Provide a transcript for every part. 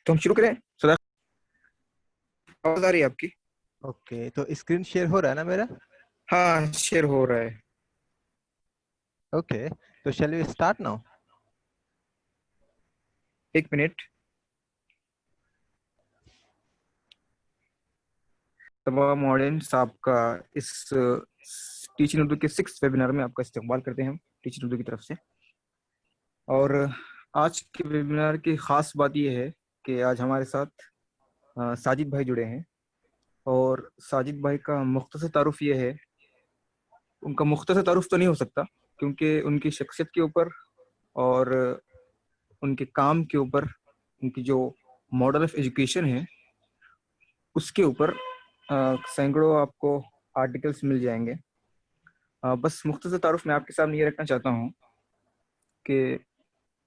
तो हम शुरू करें सदा। आवाज आ रही है आपकी? ओके, तो स्क्रीन शेयर हो रहा है ना मेरा? हाँ, शेयर हो रहा है। ओके, तो शैल वी स्टार्ट नाउ? एक मिनट। तमाम ऑडियंस आपका इस टीचिंग उर्दू के 6th वेबिनार में आपका इस्तेमाल करते हैं हम टीचिंग उर्दू की तरफ से। और आज के वेबिनार की ख़ास बात यह है कि आज हमारे साथ साजिद भाई जुड़े हैं। और साजिद भाई का मुख्तसर तारुफ ये है, उनका मुख्तसर तारुफ तो नहीं हो सकता क्योंकि उनकी शख्सियत के ऊपर और उनके काम के ऊपर, उनकी जो मॉडल ऑफ एजुकेशन है उसके ऊपर सैकड़ों आपको आर्टिकल्स मिल जाएंगे। बस मुख्तसर तारुफ मैं आपके सामने ये रखना चाहता हूँ कि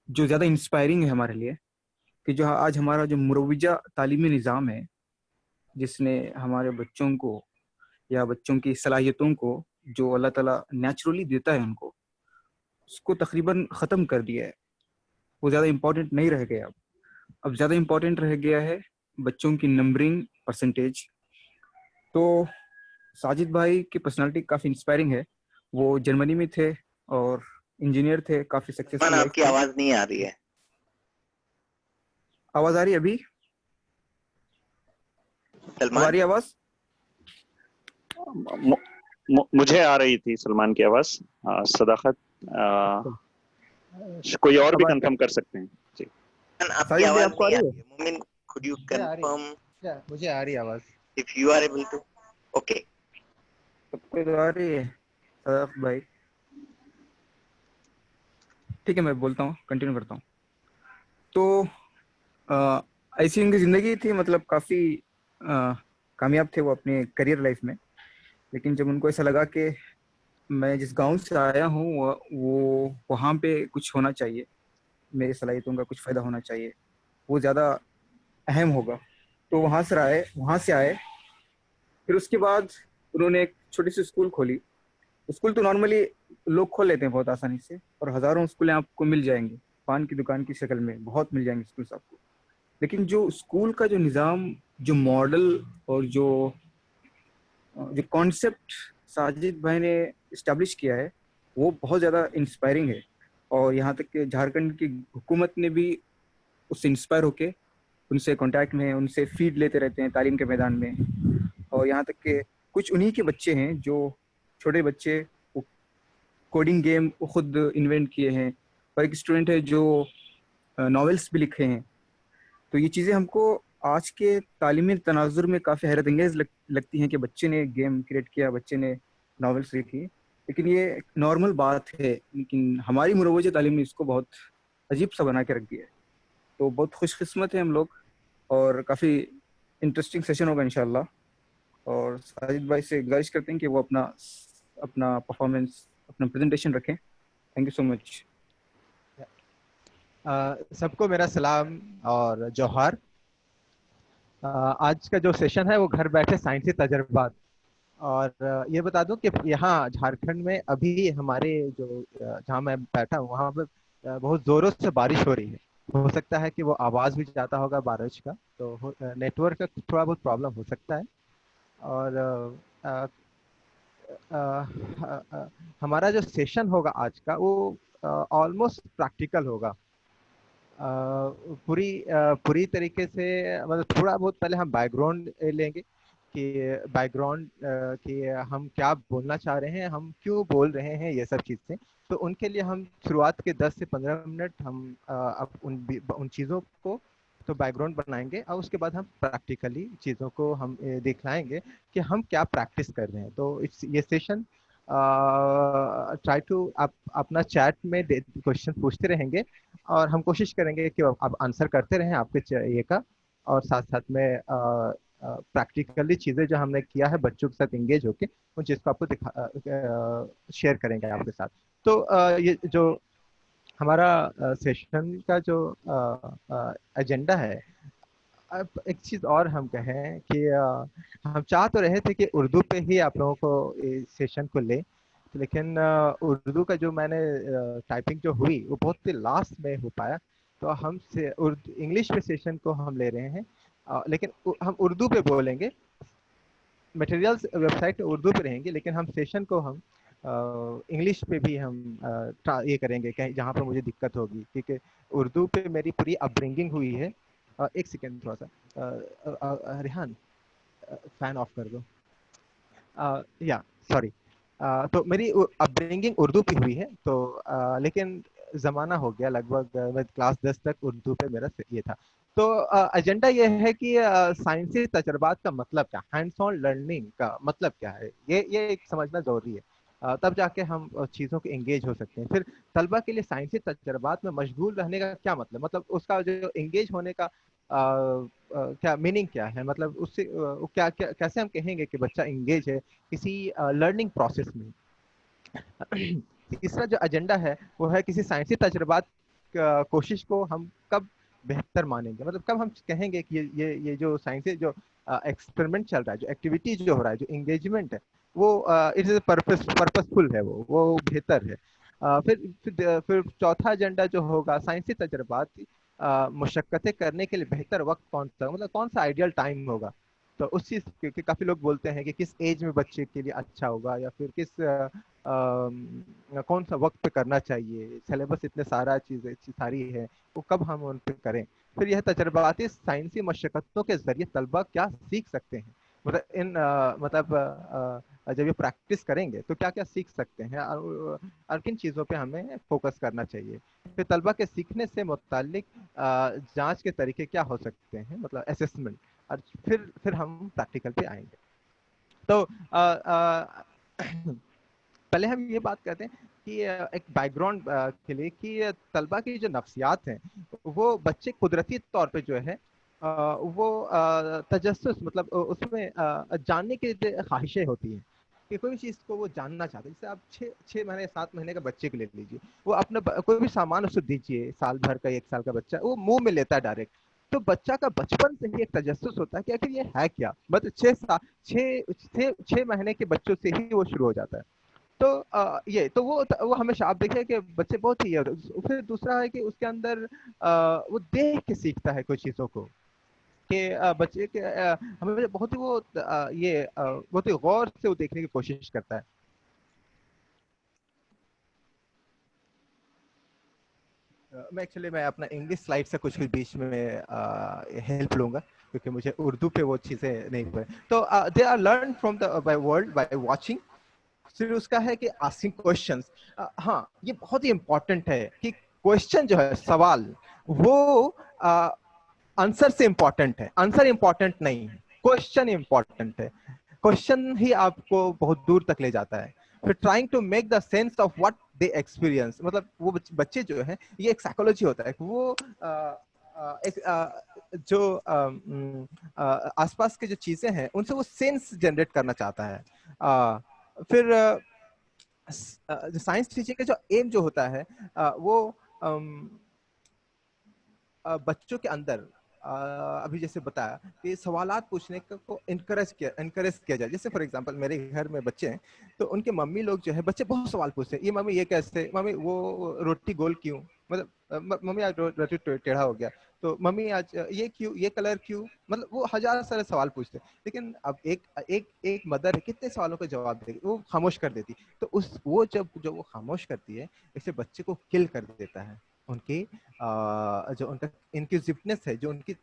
जो ज़्यादा इंस्पायरिंग है हमारे लिए, कि जो आज हमारा जो मुरवजा तालीमी निज़ाम है, जिसने हमारे बच्चों को या बच्चों की सलाहियतों को जो अल्लाह ताला नेचुरली देता है उनको, उसको तकरीबन ख़त्म कर दिया है। वो ज़्यादा इम्पोर्टेंट नहीं रह गया। अब ज़्यादा इम्पोर्टेंट रह गया है बच्चों की नंबरिंग परसेंटेज। तो साजिद भाई की पर्सनालिटी काफ़ी इंस्पायरिंग है। वो जर्मनी में थे और इंजीनियर थे, काफ़ी सलमान, सक्सेसफुल लाइफ आपकी थी। आवाज नहीं आ रही है। आवाज़ आ रही है अभी? अब आ सलमान, रही है आवाज़? मुझे आ रही थी सलमान की आवाज। सदाकत, कोई और भी कंफर्म कर सकते हैं जी। आपकी साजिद भाई आवाज आपको आ नहीं आ रही है? रही है। मोमिन, could you मुझे आ रही confirm है, मुझे आ रही है आवाज। if you are able to? Okay. सबको तो आ रही है सदाकत भाई। ठीक है, मैं बोलता हूँ, कंटिन्यू करता हूँ। तो ऐसी उनकी ज़िंदगी थी, मतलब काफ़ी कामयाब थे वो अपने करियर लाइफ में। लेकिन जब उनको ऐसा लगा कि मैं जिस गांव से आया हूँ वो वहाँ पे कुछ होना चाहिए, मेरी सलाहियतों का कुछ फ़ायदा होना चाहिए, वो ज़्यादा अहम होगा, तो वहाँ से आए। फिर उसके बाद उन्होंने एक छोटी सी स्कूल खोली। स्कूल तो नॉर्मली लोग खोल लेते हैं बहुत आसानी से, और हज़ारों स्कूलें आपको मिल जाएंगी, पान की दुकान की शक्ल में बहुत मिल जाएंगे स्कूल्स आपको। लेकिन जो स्कूल का जो निज़ाम, जो मॉडल और जो जो कॉन्सेप्ट साजिद भाई ने इस्टेब्लिश किया है, वो बहुत ज़्यादा इंस्पायरिंग है। और यहाँ तक कि झारखंड की हुकूमत ने भी उससे इंस्पायर होके उनसे कांटेक्ट में है, उनसे फीड लेते रहते हैं तालीम के मैदान में। और यहाँ तक कि कुछ उन्हीं के बच्चे हैं, जो छोटे बच्चे, वो कोडिंग गेम वो खुद इन्वेंट किए हैं, और एक स्टूडेंट है जो नॉवेल्स भी लिखे हैं। तो ये चीज़ें हमको आज के तालीमी तनाजुर में काफ़ी हैरत अंगेज़ लगती हैं कि बच्चे ने गेम क्रिएट किया, बच्चे ने नॉवेल्स लिखी। लेकिन ये एक नॉर्मल बात है, लेकिन हमारी मुरोवजा तालीम ने इसको बहुत अजीब सा बना के रख दिया है। तो बहुत खुशकिस्मत है हम लोग, और काफ़ी इंटरेस्टिंग सेशन होगा इंशाल्लाह। और साजिद भाई से गुजारिश करते हैं कि वो अपना अपना परफॉर्मेंस, अपना प्रेजेंटेशन रखें। Thank you so much. सबको मेरा सलाम और जोहार। आज का जो सेशन है वो घर बैठे साइंसी तजर्बात। और ये बता दूं कि यहाँ झारखंड में अभी हमारे जो जहाँ मैं बैठा हूँ वहाँ पे बहुत जोरों से बारिश हो रही है। हो सकता है कि वो आवाज़ भी जाता होगा बारिश का, तो नेटवर्क का थोड़ा बहुत प्रॉब्लम हो सकता है। और अ, अ, हमारा जो सेशन होगा आज का वो ऑलमोस्ट प्रैक्टिकल होगा। पूरी तरीके से, मतलब थोड़ा बहुत पहले हम बैकग्राउंड लेंगे कि बैकग्राउंड कि हम क्या बोलना चाह रहे हैं, हम क्यों बोल रहे हैं, ये सब चीज़ें। तो उनके लिए हम शुरुआत के 10 से 15 मिनट हम अब उन चीज़ों को तो बैकग्राउंड बनाएंगे, और उसके बाद हम प्रैक्टिकली चीज़ों को हम दिखलाएंगे कि हम क्या प्रैक्टिस कर रहे हैं। तो ये सेशन ट्राई टू आप अपना चैट में क्वेश्चन पूछते रहेंगे, और हम कोशिश करेंगे कि आप आंसर करते रहें आपके ये का, और साथ साथ में प्रैक्टिकली चीज़ें जो हमने किया है बच्चों के साथ इंगेज होके उन चीज़ को आपको शेयर करेंगे आपके साथ। तो ये जो हमारा सेशन का जो एजेंडा है, अब एक चीज़ और हम कहें कि हम चाह तो रहे थे कि उर्दू पे ही आप लोगों को इस सेशन को लें, लेकिन उर्दू का जो मैंने टाइपिंग जो हुई वो बहुत ही लास्ट में हो पाया। तो हम से इंग्लिश पे सेशन को हम ले रहे हैं, लेकिन हम उर्दू पे बोलेंगे। मटेरियल्स वेबसाइट उर्दू पे रहेंगे, लेकिन हम सेशन को हम इंग्लिश पे भी हम ये करेंगे कहीं जहाँ पर मुझे दिक्कत होगी, क्योंकि उर्दू पे मेरी पूरी अपब्रिंगिंग हुई है। एक सेकेंड थोड़ा सा, रिहान फैन ऑफ कर दो। या सॉरी, तो मेरी अपब्रिंगिंग उर्दू की हुई है, तो लेकिन ज़माना हो गया लगभग, मैं क्लास 10 तक उर्दू पे मेरा ये था। तो एजेंडा ये है कि साइंसी तजर्बात का मतलब क्या, हैंड्स ऑन लर्निंग का मतलब क्या है, ये एक समझना ज़रूरी है। तब जाके हम चीज़ों के एंगेज हो सकते हैं। फिर तलबा के लिए साइंसी तजर्बात में मशगूल रहने का क्या मतलब उसका जो एंगेज होने का क्या मीनिंग क्या है, मतलब उससे क्या क्या कैसे हम कहेंगे कि बच्चा एंगेज है किसी लर्निंग प्रोसेस में। तीसरा जो एजेंडा है वो है किसी साइंसी तजर्बात कोशिश को हम कब बेहतर मानेंगे, मतलब कब हम कहेंगे कि ये जो साइंसी जो एक्सपेरिमेंट चल रहा है, जो एक्टिविटी जो हो रहा है, जो एंगेजमेंट है, वो इट इज पर्पसफुल है, वो बेहतर है। फिर चौथा एजेंडा जो होगा साइंसी तजर्बात मुशक्कतें करने के लिए बेहतर वक्त कौन सा, मतलब कौन सा आइडियल टाइम होगा। तो उस चीज़ के काफ़ी लोग बोलते हैं कि किस एज में बच्चे के लिए अच्छा होगा, या फिर किस कौन सा वक्त पे करना चाहिए, सिलेबस इतने सारा चीज़ें सारी है, वो कब हम उन पे करें। फिर यह तजर्बाती साइंसी मशक्क़तों के जरिए तलबा क्या सीख सकते हैं, मतलब जब ये प्रैक्टिस करेंगे तो क्या क्या सीख सकते हैं, और किन चीज़ों पे हमें फोकस करना चाहिए। फिर तलबा के सीखने से मुताल्लिक जांच के तरीके क्या हो सकते हैं, मतलब असेसमेंट। और फिर हम प्रैक्टिकल पे आएंगे। तो पहले हम ये बात करते हैं कि एक बैकग्राउंड के लिए कि तलबा की जो नफ्सियात हैं वो बच्चे कुदरती तौर पे जो है वो तजस्सुस, मतलब उसमें जानने की ख्वाहिशें होती हैं कि कोई भी चीज़ को वो जानना चाहते हैं। जैसे आप 6 महीने 7 महीने का बच्चे को ले लीजिए, वो अपना कोई भी सामान उसको दीजिए, साल भर का 1 साल का बच्चा, वो मुंह में लेता है डायरेक्ट। तो बच्चा का बचपन से ही एक तजस्सुस होता है कि आखिर ये है क्या, मतलब 6 महीने के बच्चों से ही वो शुरू हो जाता है। तो ये तो वो हमेशा आप देखिए कि बच्चे बहुत ही फिर दूसरा है कि उसके अंदर वो देख के सीखता है कुछ चीज़ों को, कि बच्चे के हमें बहुत ही वो बहुत ही गौर से वो देखने की कोशिश करता है। मैं अपना इंग्लिश स्लाइड से कुछ बीच में हेल्प लूंगा, क्योंकि मुझे उर्दू पे वो चीज़ें नहीं पता। तो they are learn from the by world by watching. फिर उसका है कि आस्किंग क्वेश्चंस। हाँ, ये बहुत ही इंपॉर्टेंट है कि क्वेश्चन जो है, सवाल, वो आंसर से इंपॉर्टेंट है, आंसर इंपॉर्टेंट नहीं है, क्वेश्चन इंपॉर्टेंट है। क्वेश्चन ही आपको बहुत दूर तक ले जाता है। फिर trying to make the sense of what they experience, मतलब वो बच्चे जो है, ये एक साइकोलॉजी होता है, वो एक जो आसपास के जो चीजें हैं उनसे वो सेंस जनरेट करना चाहता है। फिर जो साइंस टीचिंग का जो एम जो होता है वो बच्चों के अंदर अभी जैसे बताया कि सवालात पूछने को इनकरेज किया जाए। जैसे फॉर एग्जांपल मेरे घर में बच्चे हैं, तो उनके मम्मी लोग जो है, बच्चे बहुत सवाल पूछते हैं, ये मम्मी ये कैसे, मम्मी वो रोटी गोल क्यों, मतलब मम्मी आज रोटी टेढ़ा हो गया, तो मम्मी आज ये क्यों, ये कलर क्यों, मतलब वो हजार सारे सवाल पूछते हैं। लेकिन अब एक मदर है, कितने सवालों का जवाब देगी, वो खामोश कर देती। तो वो जब वो खामोश करती है, इससे बच्चे को किल कर देता है। उनकी जो उनका इंक्विजिटिवनेस है, जो उनकी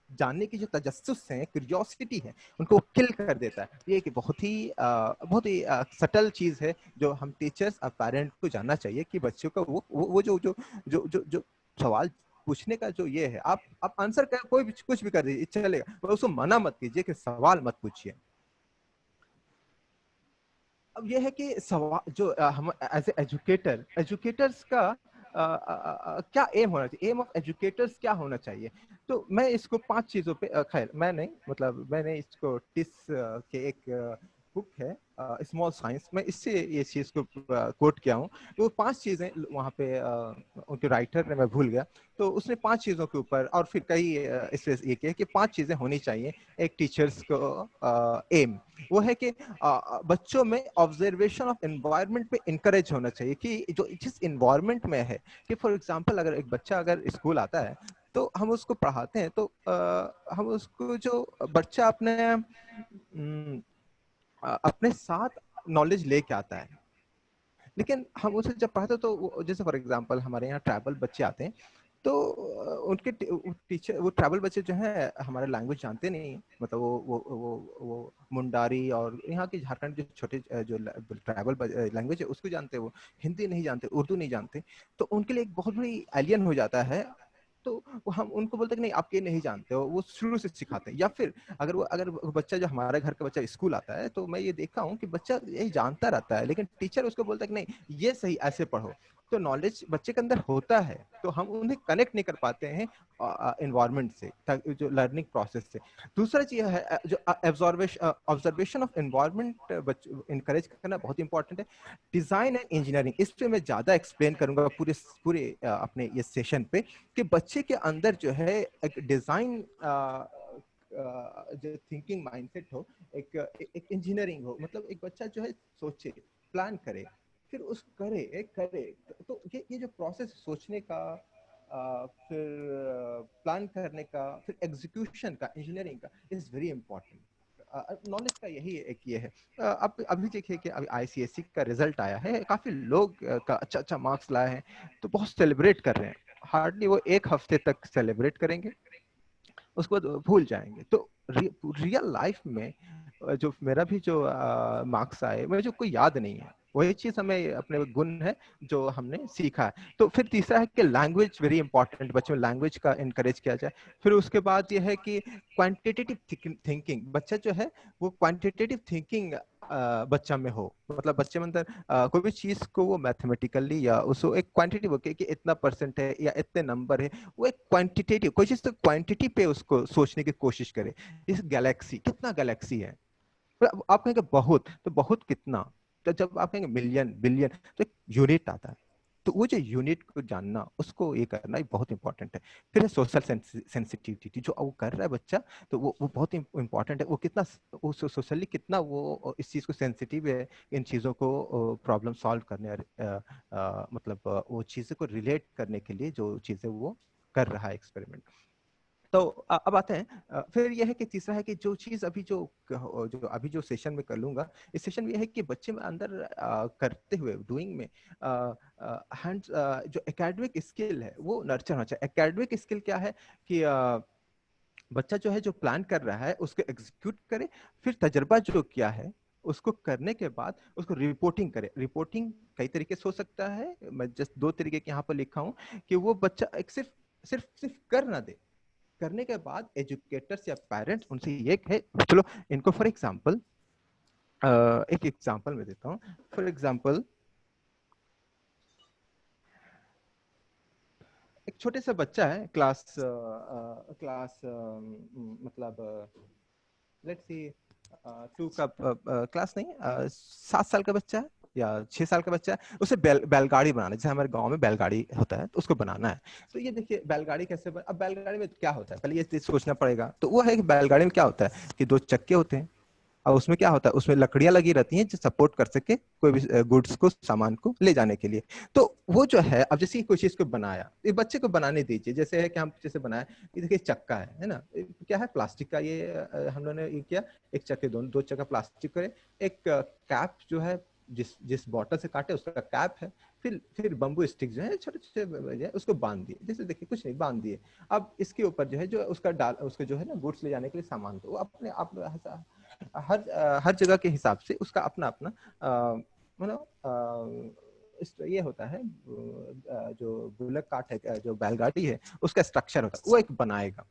जानने की जो तजस्सुस है, क्यूरियोसिटी है, उनको किल कर देता है। ये एक बहुत ही सटल चीज है जो हम टीचर्स और पेरेंट को जानना चाहिए कि बच्चों का वो जो सवाल पूछने का जो ये है, आप आंसर कर, कोई भी कुछ भी कर दीजिए चलेगा, पर उसको मना मत कीजिए कि सवाल मत पूछिए। अब ये है कि सवाल जो हम एज एजुकेटर्स का क्या एम होना चाहिए, एम ऑफ एजुकेटर्स क्या होना चाहिए। तो मैं इसको 5 चीजों पे खैर मैं नहीं, मतलब मैंने इसको टिस के एक बुक है स्मॉल साइंस, मैं इससे ये चीज़ को कोट किया हूँ। तो 5 चीज़ें वहाँ पे उनके राइटर ने, मैं भूल गया, तो उसने 5 चीज़ों के ऊपर और फिर कई इससे ये किया कि 5 चीज़ें होनी चाहिए एक टीचर्स को एम, वो है कि बच्चों में ऑब्जर्वेशन ऑफ एनवायरनमेंट पे इनकरेज होना चाहिए कि जो जिस इन्वायरमेंट में है, कि फॉर एग्जांपल अगर एक बच्चा अगर स्कूल आता है तो हम उसको पढ़ाते हैं, तो हम उसको जो बच्चा अपने साथ नॉलेज लेके आता है, लेकिन हम उसे जब पढ़ाते हैं तो जैसे फॉर एग्जांपल हमारे यहाँ ट्राइबल बच्चे आते हैं, तो उनके टीचर, वो ट्राइबल बच्चे जो है हमारा लैंग्वेज जानते नहीं है, मतलब वो मुंडारी और यहाँ की झारखंड जो छोटे जो ट्राइबल लैंग्वेज है उसको जानते हैं, वो हिंदी नहीं जानते, उर्दू नहीं जानते, तो उनके लिए एक बहुत बड़ी एलियन हो जाता है। तो हम उनको बोलते हैं कि नहीं आप ये नहीं जानते हो, वो शुरू से सिखाते हैं। या फिर अगर वो बच्चा जो हमारे घर का बच्चा स्कूल आता है, तो मैं ये देखा हूँ कि बच्चा यही जानता रहता है, लेकिन टीचर उसको बोलता है कि नहीं ये सही ऐसे पढ़ो, तो नॉलेज बच्चे के अंदर होता है, तो हम उन्हें कनेक्ट नहीं कर पाते हैं एनवायरनमेंट से, जो लर्निंग प्रोसेस से। दूसरा चीज है जो ऑब्जर्वेशन ऑफ एनवायरनमेंट इनकरेज करना बहुत इंपॉर्टेंट है। डिजाइन एंड इंजीनियरिंग, इस पे मैं ज्यादा एक्सप्लेन करूंगा पूरे पूरे अपने ये सेशन पे, कि बच्चे के अंदर जो है एक डिजाइन जो थिंकिंग माइंडसेट हो, एक इंजीनियरिंग हो, मतलब एक बच्चा जो है सोचे, प्लान करे, फिर उस करे तो ये जो प्रोसेस सोचने का, फिर प्लान करने का, फिर एग्जीक्यूशन का, इंजीनियरिंग का, इज वेरी इंपॉर्टेंट। नॉलेज का यही एक ये है। अब अभी देखिए कि अभी आईसीएसई का रिजल्ट आया है, काफी लोग का अच्छा मार्क्स लाए हैं, तो बहुत सेलिब्रेट कर रहे हैं। हार्डली वो 1 हफ्ते तक सेलिब्रेट करेंगे, उसको बाद भूल जाएंगे। तो रियल लाइफ में जो मेरा भी जो मार्क्स आए, मुझे कोई याद नहीं है, वही चीज हमें अपने गुण है जो हमने सीखा है। तो फिर तीसरा है कि लैंग्वेज वेरी इंपॉर्टेंट, बच्चों में लैंग्वेज का इनकरेज किया जाए। फिर उसके बाद ये है कि क्वांटिटेटिव थिंकिंग, बच्चा जो है वो क्वांटिटेटिव थिंकिंग बच्चा में हो, मतलब बच्चे में अंदर कोई भी चीज को वो मैथमेटिकली या उसको एक क्वांटिटी कि इतना परसेंट है या इतने नंबर है, वो एक क्वांटिटेटिव कोई चीज तो क्वांटिटी पे उसको सोचने की कोशिश करे। इस गैलेक्सी, कितना गैलेक्सी है, तो आप कहेंगे बहुत, तो बहुत कितना, तो जब आप कहेंगे मिलियन बिलियन, तो एक यूनिट आता है, तो वो जो यूनिट को जानना, उसको ये करना ही बहुत इंपॉर्टेंट है। फिर सोशल सेंसिटिविटी जो वो कर रहा है बच्चा, तो वो बहुत इंपॉर्टेंट है, वो कितना वो सोशली कितना वो इस चीज को सेंसिटिव है, इन चीजों को प्रॉब्लम सॉल्व करने, मतलब वो चीजों को रिलेट करने के लिए जो चीजें वो कर रहा है एक्सपेरिमेंट। तो अब आते हैं फिर यह है कि तीसरा है कि जो चीज अभी जो सेशन में कर लूंगा, इस सेशन में यह है कि बच्चे में अंदर करते हुए डूइंग में हैंड्स, जो एकेडमिक स्किल है वो नर्चर होना चाहिए। एकेडमिक स्किल क्या है कि बच्चा जो है जो प्लान कर रहा है उसको एग्जीक्यूट करे, फिर तजर्बा जो किया है उसको करने के बाद उसको रिपोर्टिंग करे। रिपोर्टिंग कई तरीके से हो सकता है, मैं जस्ट 2 तरीके के यहाँ पर लिखा हूँ, कि वो बच्चा एक सिर्फ कर ना दे, करने के बाद एजुकेटर्स या पेरेंट्स उनसे ये है, चलो इनको फॉर एग्जांपल एक एग्जांपल मैं देता हूँ। फॉर एग्जांपल एक छोटे सा बच्चा है, क्लास मतलब लेट्स सी 2 का क्लास नहीं, 7 साल का बच्चा है या 6 साल का बच्चा है, उसे बैलगाड़ी बनाना है, जैसे हमारे गांव में बैलगाड़ी होता है तो उसको बनाना है। तो ये देखिए बैलगाड़ी कैसे अब बैलगाड़ी में क्या होता है, पहले ये सोचना पड़ेगा। तो वो है कि बैलगाड़ी में क्या होता है कि 2 चक्के होते हैं, और उसमें क्या होता है, उसमें लकड़ियां लगी रहती हैं जो सपोर्ट कर सके कोई भी गुड्स को, सामान को ले जाने के लिए। तो वो जो है, अब जैसे कोई चीज को बनाया, ये बच्चे को बनाने दीजिए, जैसे है कि हम जैसे बनाए, ये देखिए चक्का है ना, क्या है प्लास्टिक का, ये हम लोगों ने ये किया, एक चक्के 2 चक्का प्लास्टिक करे, एक कैप जो है जिस बॉटल से काटे उसका कैप है, फिर बम्बू स्टिक जो है छोटे छोटे उसको बांध दिए, जैसे देखिए कुछ नहीं बांध दिए। अब इसके ऊपर जो है जो उसका जो है ना गुड्स ले जाने के लिए सामान, तो अपने आप हर जगह के हिसाब से उसका अपना अपना मतलब ये होता है, जो बुलक कार्ट है, जो बैलगाड़ी है, उसका स्ट्रक्चर होता है, वो एक बनाएगा।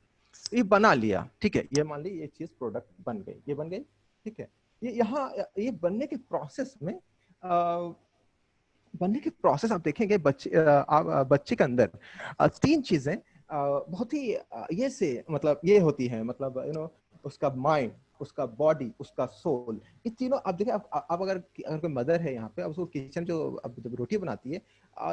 ये बना लिया, ठीक है, ये मान ली ये चीज प्रोडक्ट बन गई, ये बन गई, ठीक है। ये बनने के प्रोसेस में आप देखेंगे बच्चे के अंदर 3 चीजें बहुत ही ये से मतलब ये होती है, मतलब उसका माइंड, उसका बॉडी, उसका सोल, ये तीनों आप देखिए। आप अगर कोई मदर है यहाँ पे, अब उसको किचन जो अब जब रोटी बनाती है,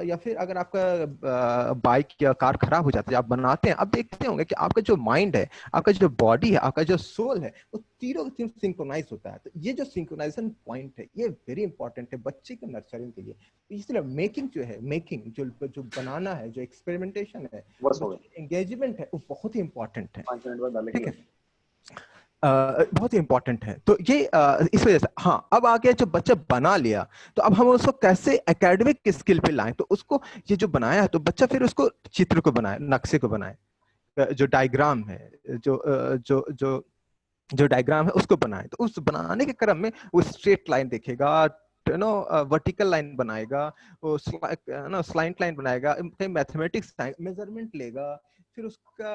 या फिर अगर आपका बाइक या कार खराब हो जाती है, आप बनाते हैं, आप देखते होंगे कि आपका जो माइंड है, आपका जो बॉडी है, आपका जो सोल है, वो तीनों सिंक्रोनाइज होता है। तो ये जो सिंक्रोनाइजेशन पॉइंट है, ये वेरी इंपॉर्टेंट है बच्चे के नर्चरिंग के लिए। इसलिए मेकिंग जो है, मेकिंग जो बनाना है, जो एक्सपेरिमेंटेशन है, एंगेजमेंट है, वो बहुत ही इंपॉर्टेंट है। 5 मिनट बाद डालेंगे। ठीक है, बहुत ही इंपॉर्टेंट है। तो ये इस वजह से, हाँ, अब आगे जो बच्चा बना लिया, तो अब हम उसको कैसे एकेडमिक स्किल पे लाएं। तो उसको ये जो बनाया है, तो बच्चा फिर उसको चित्र को बनाए, नक्शे को बनाए, जो डायग्राम है, जो जो जो जो डायग्राम है उसको बनाए। तो उस बनाने के क्रम में वो स्ट्रेट लाइन देखेगा, वर्टिकल लाइन बनाएगा, वो स्लाइंट लाइन बनाएगा, कहीं मैथमेटिक्स मेजरमेंट लेगा, फिर उसका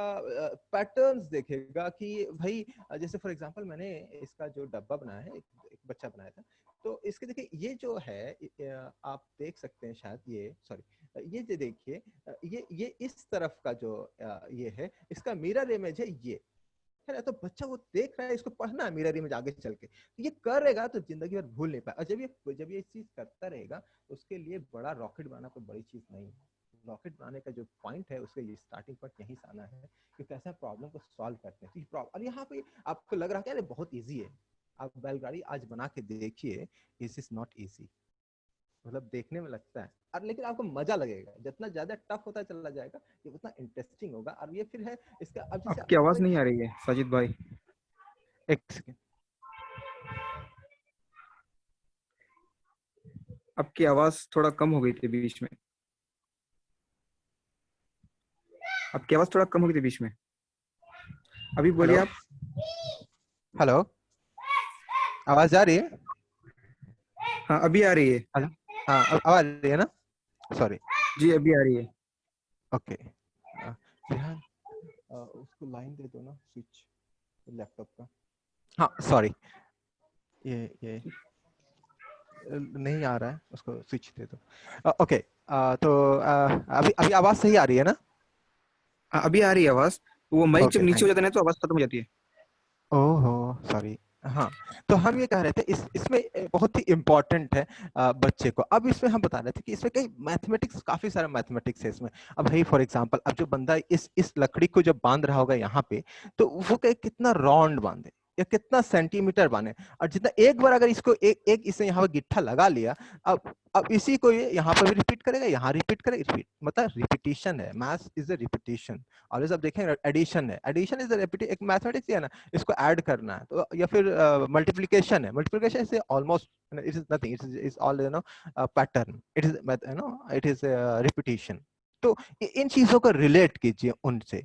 पैटर्न्स देखेगा कि भाई, जैसे फॉर एग्जांपल मैंने इसका जो डब्बा बनाया है, एक बच्चा बनाया था, तो इसके देखिए ये जो है, आप देख सकते हैं शायद, ये सॉरी, ये जो देखिए, ये इस तरफ का जो ये है, इसका मिरर इमेज है ये, है ना। तो बच्चा वो देख रहा है, इसको पढ़ना है मिरर इमेज आगे चल के, तो ये करेगा तो जिंदगी भर भूल नहीं पाए। और जब ये चीज करता रहेगा, तो उसके लिए बड़ा रॉकेट बनाना कोई बड़ी चीज नहीं है। रॉकेट बनाने का जो पॉइंट है, उसका ये स्टार्टिंग पॉइंट यहीं से आना है कि कैसे प्रॉब्लम को सॉल्व करते हैं। तो और यहाँ पे आपको लग रहा है कि बहुत ईजी है, आप बैलगाड़ी आज बना के देखिए, दिस इज नॉट ईजी। मतलब देखने में लगता है, और लेकिन आपको मजा लगेगा। जितना ज्यादा टफ होता चला जाएगा, ये उतना इंटरेस्टिंग होगा। और ये फिर है इसका, अब जैसे आपकी आवाज नहीं आ रही है साजिद भाई। एक सेकेंड, आपकी आवाज थोड़ा कम हो गई थी बीच में। आपकी आवाज थोड़ा कम हो गई थी बीच में, अभी बोलिए हेलो, आप। हेलो, आवाज आ रही है? हाँ अभी आ रही है। हेलो, हाँ, आवाज आ रही है ना? सॉरी, जी अभी आ रही है। ओके। ध्यान, उसको लाइन दे दो ना, स्विच लैपटॉप का। हाँ सॉरी, ये नहीं आ रहा है, उसको स्विच दे दो। ओके, तो अभी अभी आवाज सही आ रही है ना? हाँ अभी आ रही है आवाज। वो माइक जब ओके, नीचे थैंक हो जाता है ना, तो आवाज खत्म हो जाती है। ओहो सॉरी। हाँ, तो हम ये कह रहे थे, इसमें बहुत ही इम्पोर्टेंट है बच्चे को। अब इसमें हम बता रहे थे कि इसमें कई मैथमेटिक्स, काफी सारे मैथमेटिक्स है इसमें। अब भाई फॉर एग्जांपल, अब जो बंदा इस लकड़ी को जब बांध रहा होगा यहाँ पे, तो वो कितना राउंड बांधे या कितना सेंटीमीटर बांधे, और जितना एक बार अगर इसको एक इसने यहाँ पर गिट्ठा लगा लिया, अब इसी को ये यहाँ पर भी रिपीट करेगा, यहाँ रिपीट करेगा, रिपीट मतलब रिपीटिशन है। Maths is a repetition. Always आप देखें, एडिशन है, एडिशन इज अ एक मैथमेटिक्स है ना, इसको ऐड करना है। तो या फिर मल्टीप्लिकेशन है, multiplication is almost, it is nothing, it is all pattern, it is it is repetition. तो इन चीजों को रिलेट कीजिए उनसे।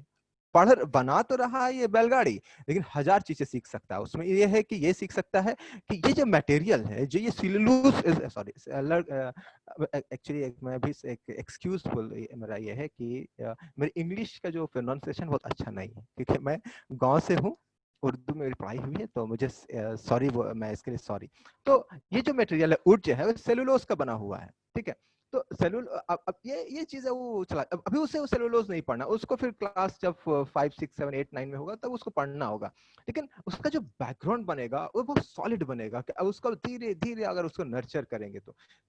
पढ़ बना तो रहा है ये बैलगाड़ी, लेकिन हजार चीजें सीख सकता है उसमें। ये है कि ये सीख सकता है कि ये जो मटेरियल है, जो ये सेलुलोज, सॉरी एक्चुअली मैं भी एक एक्सक्यूज मेरा ये है कि मेरी इंग्लिश का जो प्रोनाउंसिएशन बहुत अच्छा नहीं है, क्योंकि मैं गांव से हूँ, उर्दू में मेरी पढ़ाई हुई है, तो मुझे सॉरी, मैं इसके लिए सॉरी। तो ये जो मटेरियल है, वुड जो है, वो सेलुलोज का बना हुआ है, ठीक है। तो अब ये चीज है, वो चला, अभी उसे वो सेलुलोज नहीं पढ़ना, उसको फिर क्लास जब 5, 6, 7, 8, 9 में होगा, तब उसको पढ़ना होगा। लेकिन उसका जो बैकग्राउंड बनेगा, वो बहुत सॉलिड बनेगा कि अब उसको धीरे धीरे अगर उसको नर्चर करेंगे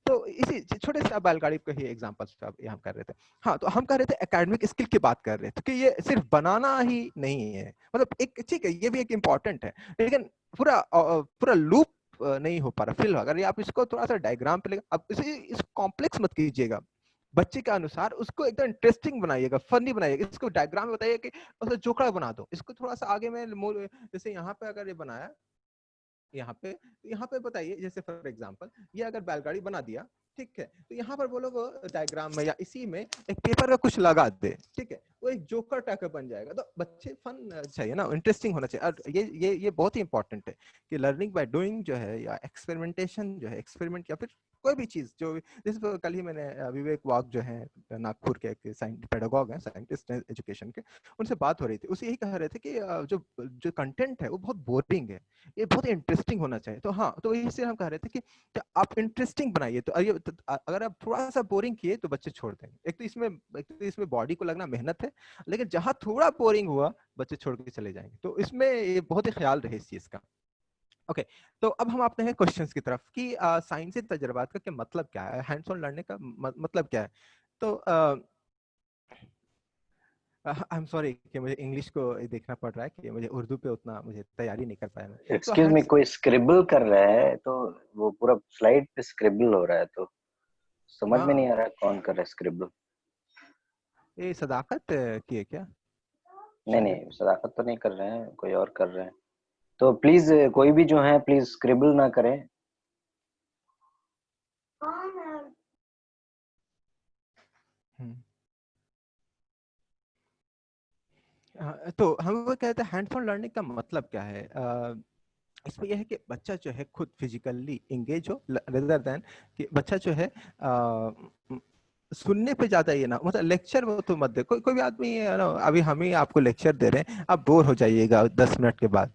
तो इसी छोटे से बैलगाड़ी को ही एग्जाम्पल्स पे हम कर रहे थे। हाँ, तो हम कह रहे थे एकेडमिक स्किल की बात कर रहे थे कि ये सिर्फ बनाना ही नहीं है, मतलब एक ठीक है, ये भी एक इम्पॉर्टेंट है, लेकिन पूरा लूप नहीं हो पा रहा। फिर अगर आप इसको थोड़ा सा डायग्राम पे अब इस कॉम्प्लेक्स मत कीजिएगा, बच्चे के अनुसार उसको एकदम इंटरेस्टिंग बनाइएगा, फनी बनाइएगा। इसको डायग्राम में बताइए कि उसका जोकड़ा बना दो, इसको थोड़ा सा आगे में, जैसे यहाँ पे अगर ये बनाया, यहाँ पे बताइए, जैसे फॉर एग्जांपल ये अगर बैलगाड़ी बना दिया, ठीक है, तो यहाँ पर बोलो वो डायग्राम में या इसी में एक पेपर का कुछ लगा दे, ठीक है, वो एक जोकर टाइप का बन जाएगा। तो बच्चे फन चाहिए ना, इंटरेस्टिंग होना चाहिए। और ये बहुत ही इंपॉर्टेंट है कि लर्निंग बाय डूइंग जो है, या एक्सपेरिमेंटेशन जो है, एक्सपेरिमेंट या फिर कोई भी चीज जो, जैसे कल ही मैंने विवेक वाग जो है, नागपुर के एक पेडागॉग हैं, साइंटिस्ट हैं एजुकेशन के, उनसे बात हो रही थी। उसे यही कह रहे थे कि जो कंटेंट है वो बहुत बोरिंग है, ये बहुत इंटरेस्टिंग होना चाहिए। तो हाँ, तो इसी से हम कह रहे थे कि आप इंटरेस्टिंग बनाइए। तो अगर आप थोड़ा सा बोरिंग किए तो बच्चे छोड़ देंगे। एक तो इसमें बॉडी को लगना मेहनत है, लेकिन जहां थोड़ा बोरिंग हुआ, बच्चे छोड़ के चले जाएंगे। तो इसमें ये बहुत ही ख्याल रहे इस चीज का। ओके, तो अब हम आते हैं क्वेश्चंस की तरफ कि साइंसी तजर्बात का क्या मतलब क्या है, हैंड्स ऑन लर्निंग का मतलब क्या है। तो आई एम सॉरी कि मुझे इंग्लिश को देखना पड़ रहा है कि मुझे उर्दू पे उतना मुझे तैयारी नहीं कर पाया मैं। तो एक्सक्यूज मी, हैंड्स, कोई स्क्रिबल कर रहा है तो वो पूरा स्लाइड पे स्क्रिबल हो रहा है, तो समझ में नहीं आ रहा है कौन कर रहा है स्क्रिबल। ये सदाकत की है क्या नहीं शायद। नहीं, सदाकत तो नहीं कर रहे हैं, कोई और कर रहे हैं। तो प्लीज कोई भी जो है प्लीज स्क्रिबल ना करें। हम्म। तो हम वो कहते हैं हैंड्स ऑन लर्निंग का मतलब क्या है। इसमें यह है कि बच्चा जो है खुद फिजिकली इंगेज हो, रेदर देन कि बच्चा जो है सुनने पे ज्यादा ये ना, मतलब लेक्चर में तो मत दे। कोई भी आदमी है ना, अभी हम ही आपको लेक्चर दे रहे हैं, आप बोर हो जाइएगा 10 मिनट के बाद।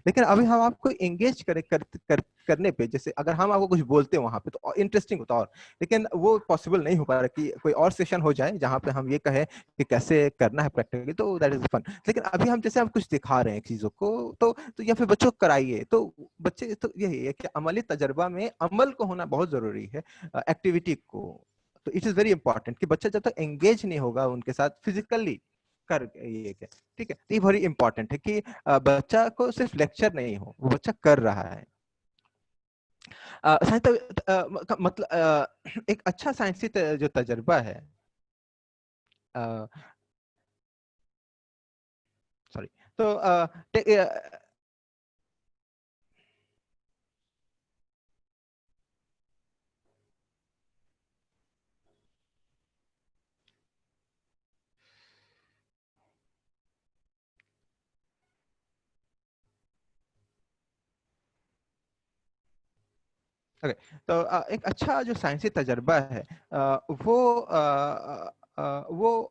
लेकिन अभी हम आपको एंगेज करने पे, जैसे अगर हम आपको कुछ बोलते हैं वहां पे तो इंटरेस्टिंग होता और, लेकिन वो पॉसिबल नहीं हो पा रहा कि कोई और सेशन हो जाए जहां पे हम ये कहें कि कैसे करना है प्रैक्टिकली, तो दैट इज फन। लेकिन अभी हम जैसे हम कुछ दिखा रहे हैं चीजों को, तो या फिर बच्चों को कराइए, तो बच्चे तो यही है कि अमली तजर्बा में अमल को होना बहुत जरूरी है, एक्टिविटी को। तो इट इज वेरी इंपॉर्टेंट कि बच्चा जब तक एंगेज नहीं होगा उनके साथ फिजिकली कर ये क्या, ठीक है। तो ये वेरी इंपॉर्टेंट है कि बच्चा को सिर्फ लेक्चर नहीं हो, वो बच्चा कर रहा है। मतलब एक अच्छा साइंसी जो तजर्बा है, सॉरी, तो ओके, तो एक अच्छा जो साइंसी तजर्बा है, वो वो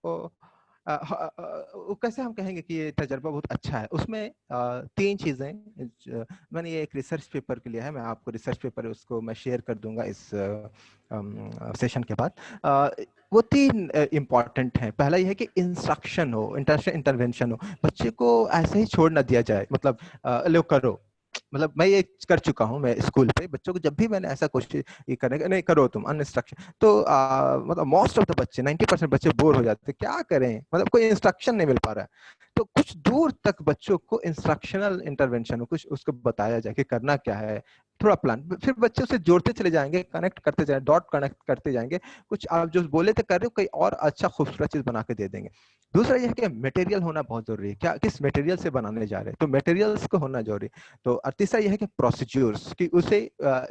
वो कैसे हम कहेंगे कि ये तजर्बा बहुत अच्छा है। उसमें तीन चीजें मैंने ये एक रिसर्च पेपर के लिए है, मैं आपको रिसर्च पेपर उसको मैं शेयर कर दूंगा इस सेशन के बाद। वो तीन इम्पॉर्टेंट हैं। पहला ये है कि इंस्ट्रक्शन हो, इंटरवेंशन हो, बच्चे को ऐसे ही छोड़ ना दिया जाए, मतलब लो करो। मतलब मैं ये कर चुका हूँ, मैं स्कूल पे बच्चों को जब भी मैंने ऐसा कोशिश ये करने का, नहीं करो तुम अनइंस्ट्रक्शन, तो मतलब मोस्ट ऑफ द बच्चे 90% बच्चे बोर हो जाते हैं, क्या करें, मतलब कोई इंस्ट्रक्शन नहीं मिल पा रहा है। तो कुछ दूर तक बच्चों को इंस्ट्रक्शनल इंटरवेंशन हो, कुछ उसको बताया जाए कि करना क्या है, थोड़ा प्लान, फिर बच्चे उसे जोड़ते चले जाएंगे, कनेक्ट करते जाएंगे, डॉट कनेक्ट करते जाएंगे, कुछ आप जो बोले थे कर रहे हो कहीं और अच्छा खूबसूरत चीज बना के दे देंगे। दूसरा यह है कि मटेरियल होना बहुत जरूरी है, क्या किस मटेरियल से बनाने जा रहे हैं, तो मटेरियल्स को होना जरूरी। तो और तीसरा यह है कि प्रोसीड्यूर्स कि उसे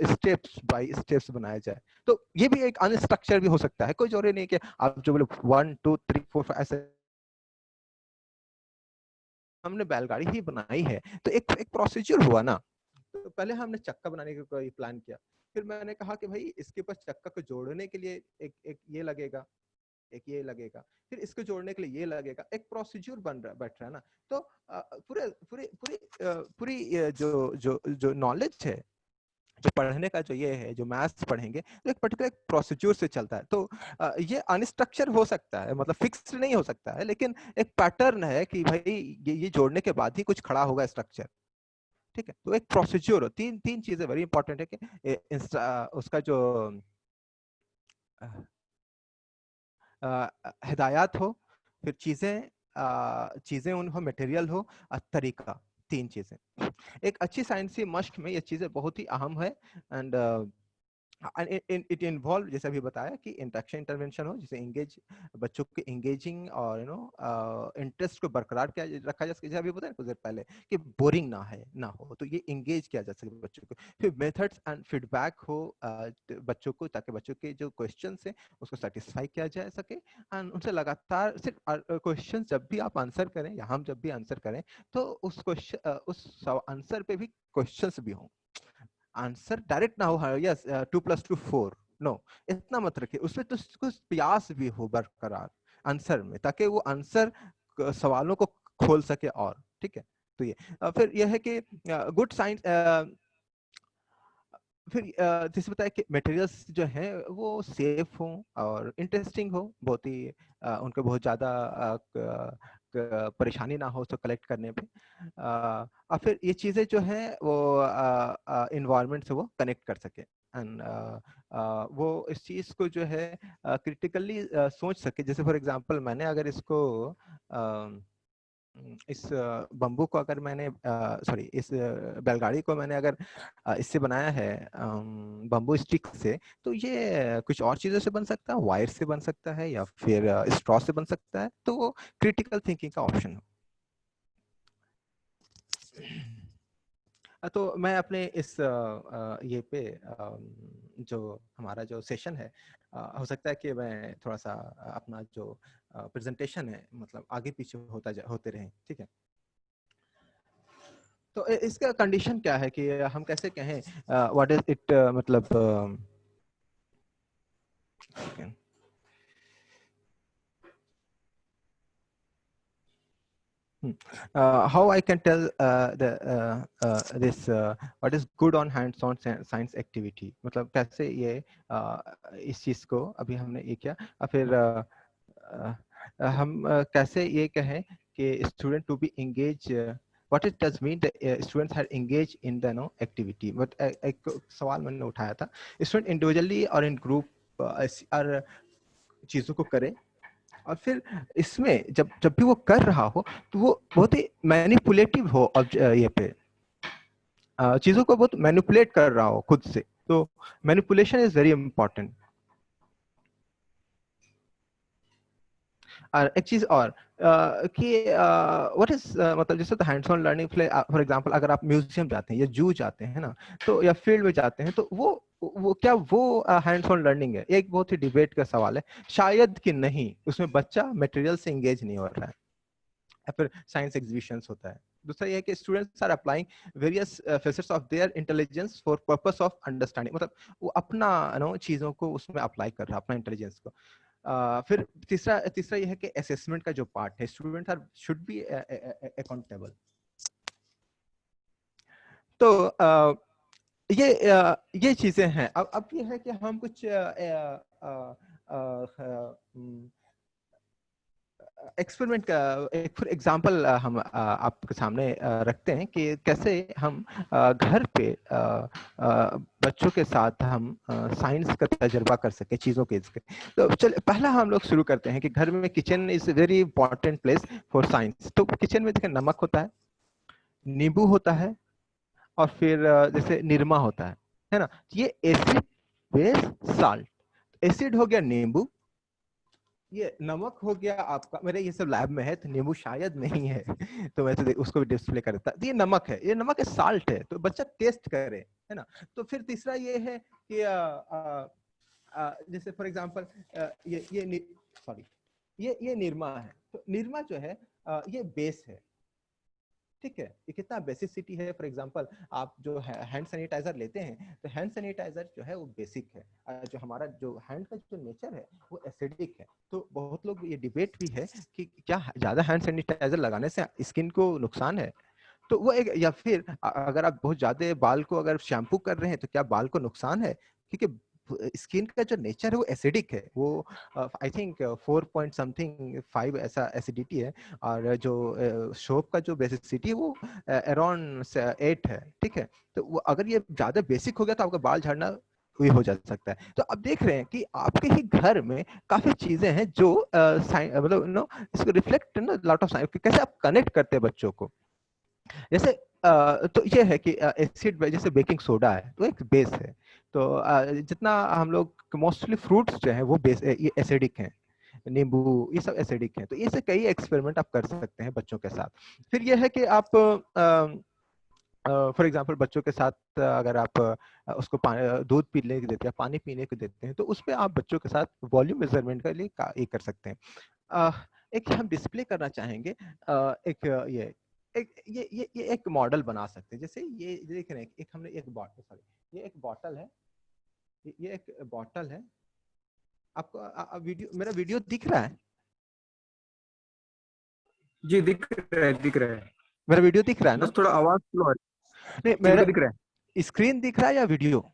स्टेप्स बाय स्टेप्स बनाया जाए। तो ये भी एक अनस्ट्रक्चर भी हो सकता है, कोई जरूरी नहीं कि आप जो बोले 1 2 3 4 5 ऐसे। हमने बैलगाड़ी ही बनाई है तो एक एक प्रोसीजर हुआ ना। तो पहले हमने चक्का बनाने का कोई प्लान किया, फिर मैंने कहा कि भाई इसके ऊपर चक्का को जोड़ने के लिए एक एक ये लगेगा, एक ये लगेगा, फिर इसको जोड़ने के लिए ये लगेगा, एक प्रोसीजर बन रहा बैठ रहा है ना। तो पूरे पूरे पूरी पूरी जो जो जो नॉलेज है, जो पढ़ने का जो ये है, जो मैथ्स पढ़ेंगे तो एक पर्टिकुलर प्रोसीजर से चलता है। तो ये अनस्ट्रक्चर हो सकता है, मतलब फिक्स्ड नहीं हो सकता है, लेकिन एक पैटर्न है कि भाई ये जोड़ने के बाद ही कुछ खड़ा होगा स्ट्रक्चर, ठीक है। तो एक प्रोसीजर हो, तीन तीन चीजें वेरी इंपॉर्टेंट है कि उसका जो हिदायत हो, फिर चीजें उन हो, मटेरियल हो और तरीका, तीन चीजें। एक अच्छी साइंसी मश्क में ये चीजें बहुत ही अहम है। एंड इट इन्वॉल्व, जैसे अभी बताया कि इंटरेक्शन इंटरवेंशन हो, जिसे एंगेज, बच्चों के एंगेजिंग और इंटरेस्ट को बरकरार किया रखा जा सके, जैसे अभी बताया कुछ देर पहले कि बोरिंग ना हो, तो ये एंगेज किया जा सके बच्चों को। फिर मेथड्स एंड फीडबैक हो बच्चों को, ताकि बच्चों के जो क्वेश्चन है उसको सेटिस्फाई किया जा सके। एंड उनसे लगातार सिर्फ क्वेश्चन जब भी आप आंसर करें या हम जब भी आंसर करें, तो उस क्वेश्चन उस आंसर पे भी क्वेश्चंस भी हों। आंसर डायरेक्ट ना हो, यस 2 + 2 4, नो, इतना मत रखिए, उसमें तो कुछ प्रयास भी हो बरकरार आंसर में, ताकि वो आंसर सवालों को खोल सके और, ठीक है। तो ये फिर यह है कि गुड साइंस, फिर जैसे बताया कि मटेरियल्स जो हैं वो सेफ हों और इंटरेस्टिंग हो, बहुत ही उनको बहुत ज़्यादा परेशानी ना हो उसको कलेक्ट करने पे। और फिर ये चीज़ें जो है वो इन्वायरमेंट से वो कनेक्ट कर सके, एंड वो इस चीज़ को जो है क्रिटिकली सोच सके। जैसे फॉर एग्जांपल मैंने अगर इसको इस बम्बू को अगर मैंने सॉरी इस बैलगाड़ी को मैंने अगर इससे बनाया है बम्बू स्टिक से, तो ये कुछ और चीज़ों से बन सकता है, वायर से बन सकता है या फिर स्ट्रॉ से बन सकता है। तो वो क्रिटिकल थिंकिंग का ऑप्शन है। तो मैं अपने इस ये पे जो हमारा जो सेशन है, हो सकता है कि मैं थोड़ा सा अपना जो प्रेजेंटेशन है मतलब आगे पीछे होते रहें, ठीक है। तो इसका कंडीशन क्या है कि हम कैसे कहें व्हाट इज इट, मतलब how I can tell this what is good on hands-on science activity, मतलब कैसे ये इस चीज को अभी हमने ये किया, और फिर हम कैसे ये कहें कि student to be engage, what it does mean that students are engaged in the activity। but एक सवाल मैंने उठाया था, स्टूडेंट इंडिविजुअली और इन ग्रुप और चीजों को करे, और फिर इसमें जब जब भी वो कर रहा हो तो वो बहुत ही मैनिपुलेटिव हो, ये पे चीजों को बहुत मैनिपुलेट कर रहा हो खुद से। तो मैनिपुलेशन इज वेरी इंपॉर्टेंट। और एक चीज और कि व्हाट इज मतलब जैसे तो hands on learning, for example अगर आप म्यूजियम जाते हैं या जू जाते हैं ना, तो या फील्ड में जाते हैं, तो वो क्या वो हैंड्स ऑन लर्निंग है? एक बहुत ही डिबेट का सवाल है, शायद कि नहीं, उसमें बच्चा मटेरियल से एंगेज नहीं हो रहा है। या फिर साइंस एग्जीबिशंस होता है। दूसरा ये है कि students are applying various facets of their intelligence for purpose of understanding, मतलब वो अपना चीजों को उसमें अप्लाई कर रहा है, अपना इंटेलिजेंस को। फिर तीसरा ये है कि असेसमेंट का जो पार्ट है, students are should be accountable. तो ये चीजें हैं। अब ये है कि हम कुछ एक्सपेरिमेंट का एक फिर एग्जांपल हम आपके सामने रखते हैं कि कैसे हम घर पे बच्चों के साथ हम साइंस का तजुर्बा कर सके चीज़ों के इसके। तो चलिए पहला हम लोग शुरू करते हैं कि घर में kitchen is very important place for science. तो किचन में देखिए नमक होता है, नींबू होता है, और फिर जैसे निरमा होता है ना। ये एसिड बेस साल्ट, एसिड हो गया नींबू, ये नमक हो गया आपका, मेरे ये सब लैब में है तो नींबू शायद नहीं है तो मैं तो उसको भी डिस्प्ले कर देता। ये नमक है, ये नमक है, साल्ट है, तो बच्चा टेस्ट करे, है ना। तो फिर तीसरा ये है कि जैसे फॉर एग्जांपल ये निरमा है, तो निरमा जो है ये बेस है, ठीक है। ये कितना बेसिसिटी है। फॉर एग्जांपल आप जो हैंड सैनिटाइजर लेते हैं, तो हैंड सैनिटाइजर जो है वो बेसिक है, जो हमारा जो हैंड का जो नेचर है वो एसिडिक है। तो बहुत लोग ये डिबेट भी है कि क्या ज्यादा हैंड सैनिटाइजर लगाने से स्किन को नुकसान है, तो वो एक, या फिर अगर आप बहुत ज्यादा बाल को अगर शैम्पू कर रहे हैं तो क्या बाल को नुकसान है, क्योंकि स्किन का जो नेचर है वो एसिडिक है। वो आई थिंक 4.5 ऐसा एसिडिटी है, और जो सोप का जो बेसिसिटी है वो अराउंड 8 है, ठीक है। तो वो अगर ये ज्यादा बेसिक हो गया तो आपका बाल झड़ना भी हो जा सकता है। तो अब देख रहे हैं कि आपके ही घर में काफी चीजें हैं जो मतलब इसको रिफ्लेक्ट ना लॉट ऑफ साइंस, कैसे आप कनेक्ट करते हैं बच्चों को। जैसे तो ये है कि एसिड जैसे बेकिंग सोडा है तो एक बेस है। तो जितना हम लोग मोस्टली फ्रूट्स जो है वो बेस ये एसिडिक हैं, नींबू ये सब एसिडिक हैं। तो ये से कई एक्सपेरिमेंट आप कर सकते हैं बच्चों के साथ। फिर ये है कि आप फॉर एग्जांपल बच्चों के साथ अगर आप उसको दूध पीने को देते हैं, पानी पीने को देते हैं, तो उस पर आप बच्चों के साथ वॉल्यूम मेजरमेंट के लिए ये कर सकते हैं। एक हम डिस्प्ले करना चाहेंगे, एक ये एक मॉडल बना सकते हैं। जैसे ये देख रहे हैं, एक हमने एक बॉटल, सॉरी ये एक बॉटल है, ये एक बॉटल है। आपको वीडियो, मेरा वीडियो दिख रहा है? जी दिख रहा है मेरा वीडियो दिख रहा है ना? बस थोड़ा आवाज स्लो है। नहीं, मेरा दिख रहा है, स्क्रीन दिख रहा है या वीडियो?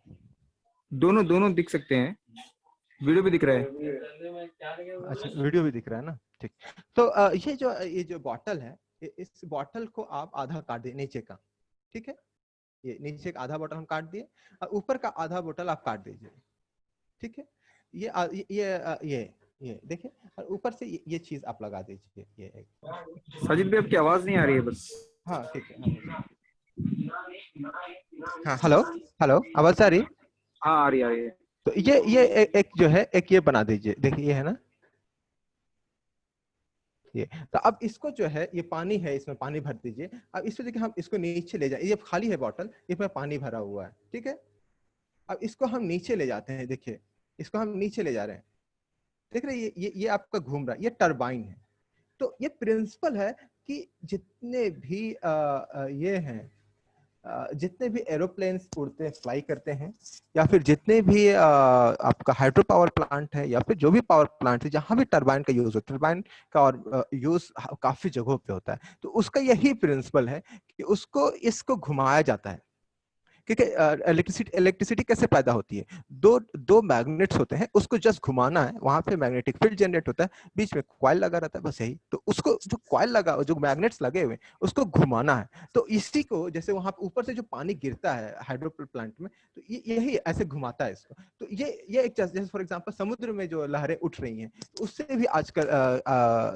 दोनों दिख सकते हैं। वीडियो भी दिख रहा है। अच्छा वीडियो भी दिख रहा है ना, ठीक। तो ये जो बॉटल है, इस बॉटल को आप आधा काट दिए नीचे का, ठीक है। ये नीचे का आधा बॉटल हम काट दिए और ऊपर का आधा बॉटल आप काट दीजिए, ठीक है। ये देखिए, और ऊपर से ये चीज आप लगा दीजिए, ये एक। साजिद भाई आपकी आवाज नहीं आ रही है बस। हाँ ठीक है, हाँ हेलो हेलो, आवाज आ रही? हाँ आ रही है। तो ये एक जो है, एक ये बना दीजिए, देखिए ये है ना ये। तो अब इसको जो है, ये पानी है, इसमें पानी भर दीजिए। अब इसको देखिए, हम इसको नीचे ले जाए, ये खाली है बॉटल, इसमें पानी भरा हुआ है, ठीक है। अब इसको हम नीचे ले जाते हैं, देखिए इसको हम नीचे ले जा रहे हैं, देख रहे हैं ये आपका घूम रहा है, ये टरबाइन है। तो ये प्रिंसिपल है कि जितने भी ये हैं, जितने भी एरोप्लेन्स उड़ते हैं, फ्लाई करते हैं, या फिर जितने भी आपका हाइड्रो पावर प्लांट है, या फिर जो भी पावर प्लांट है जहां भी टरबाइन का यूज हो, टरबाइन का और यूज काफी जगहों पे होता है। तो उसका यही प्रिंसिपल है कि इसको घुमाया जाता है, क्योंकि इलेक्ट्रिसिटी कैसे पैदा होती है, दो मैग्नेट्स होते हैं, उसको जस्ट घुमाना है, वहां पे मैग्नेटिक फील्ड जनरेट होता है, बीच में कॉइल लगा रहता है, बस यही। तो उसको जो कॉइल लगा, जो मैग्नेट्स लगे हुए उसको घुमाना है। तो इसी को, जैसे वहां ऊपर से जो पानी गिरता है हाइड्रो प्लांट में, तो यही ऐसे घुमाता है इसको। तो ये एक, जैसे फॉर एग्जांपल समुद्र में जो लहरें उठ रही हैं, उससे भी आजकल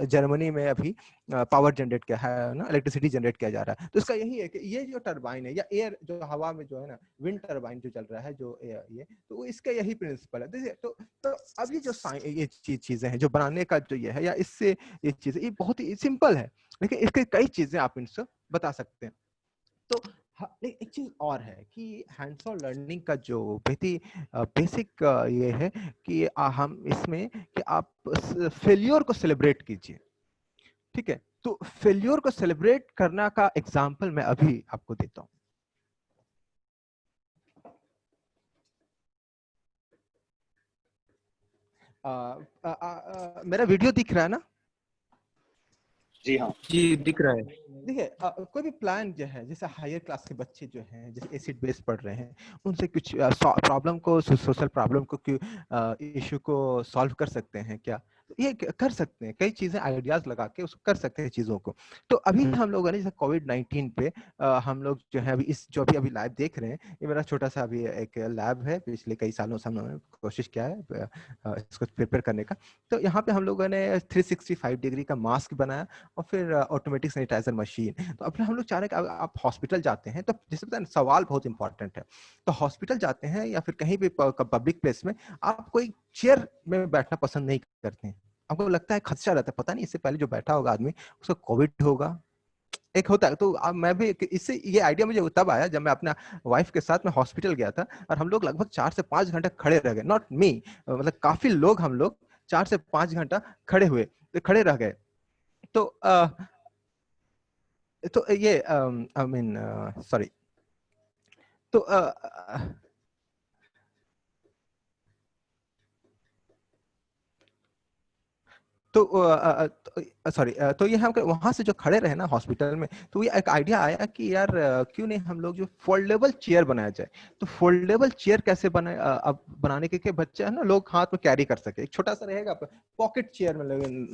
जर्मनी में अभी पावर जनरेट किया है ना, इलेक्ट्रिसिटी जनरेट किया जा रहा है। तो इसका यही है कि ये जो टरबाइन है, या एयर जो हवा में जो है ना, विंड टरबाइन जो चल रहा है, जो ये, तो वो इसका यही प्रिंसिपल है। देखिए, तो अब ये जो ये चीजें हैं जो बनाने का जो ये है, या इससे ये चीजें, ये बहुत ही सिंपल है, लेकिन इसके कई चीजें आप इनसे बता सकते हैं। तो एक चीज और है कि हैंड्स ऑन लर्निंग का जो बेसिक ये है कि हम इसमें कि आप फेल्योर को सेलिब्रेट कीजिए, ठीक है। तो फेल्योर को सेलिब्रेट करना का एग्जांपल मैं अभी आपको देता हूं। मेरा वीडियो दिख रहा है ना? जी हाँ। जी दिख रहा है। देखिए, कोई भी प्लान जो है, जैसे हायर क्लास के बच्चे जो हैं, जैसे एसिड बेस पढ़ रहे हैं, उनसे कुछ प्रॉब्लम को, सोशल प्रॉब्लम को, इशू को सॉल्व कर सकते हैं क्या? तो ये कर सकते हैं, कई चीजें आइडियाज लगा के उसको कर सकते हैं चीजों को। तो अभी हम लोगों ने जैसे कोविड-19 पे हम लोग जो है अभी जो अभी लाइव देख रहे हैं, ये मेरा छोटा सा अभी एक लैब है, पिछले कई सालों से हमने कोशिश किया है इसको प्रिपेयर करने का। तो यहाँ पे हम लोगों ने 365 डिग्री का मास्क बनाया, और फिर ऑटोमेटिक सैनिटाइजर मशीन। तो अब हम लोग चाह रहे हैं कि आप हॉस्पिटल जाते हैं, तो जैसे पता है सवाल बहुत इंपॉर्टेंट है। तो हॉस्पिटल जाते हैं या फिर कहीं भी पब्लिक प्लेस में, आप कोई चेयर में बैठना पसंद नहीं करते हैं, आपको लगता है खदशा रहता है, पता नहीं इससे पहले जो बैठा होगा आदमी, उसको कोविड होगा, एक होता है। तो अब मैं भी इससे ये आइडिया मुझे तब आया जब मैं अपना वाइफ के साथ में हॉस्पिटल गया था, और हम लोग लगभग 4 से 5 घंटे खड़े रह गए, नॉट मी, मतलब काफी लोग, हम लोग 4 से 5 घंटा खड़े रह गए। तो ये आई मीन सॉरी, तो तो सॉरी, तो ये हम वहां से जो खड़े रहे ना हॉस्पिटल में, तो ये एक आइडिया आया कि यार क्यों नहीं हम लोग जो फोल्डेबल चेयर बनाया जाए। तो फोल्डेबल चेयर कैसे बनाए, अब बनाने के बच्चे है ना, लोग हाथ में कैरी कर सके, एक छोटा सा रहेगा, पॉकेट चेयर में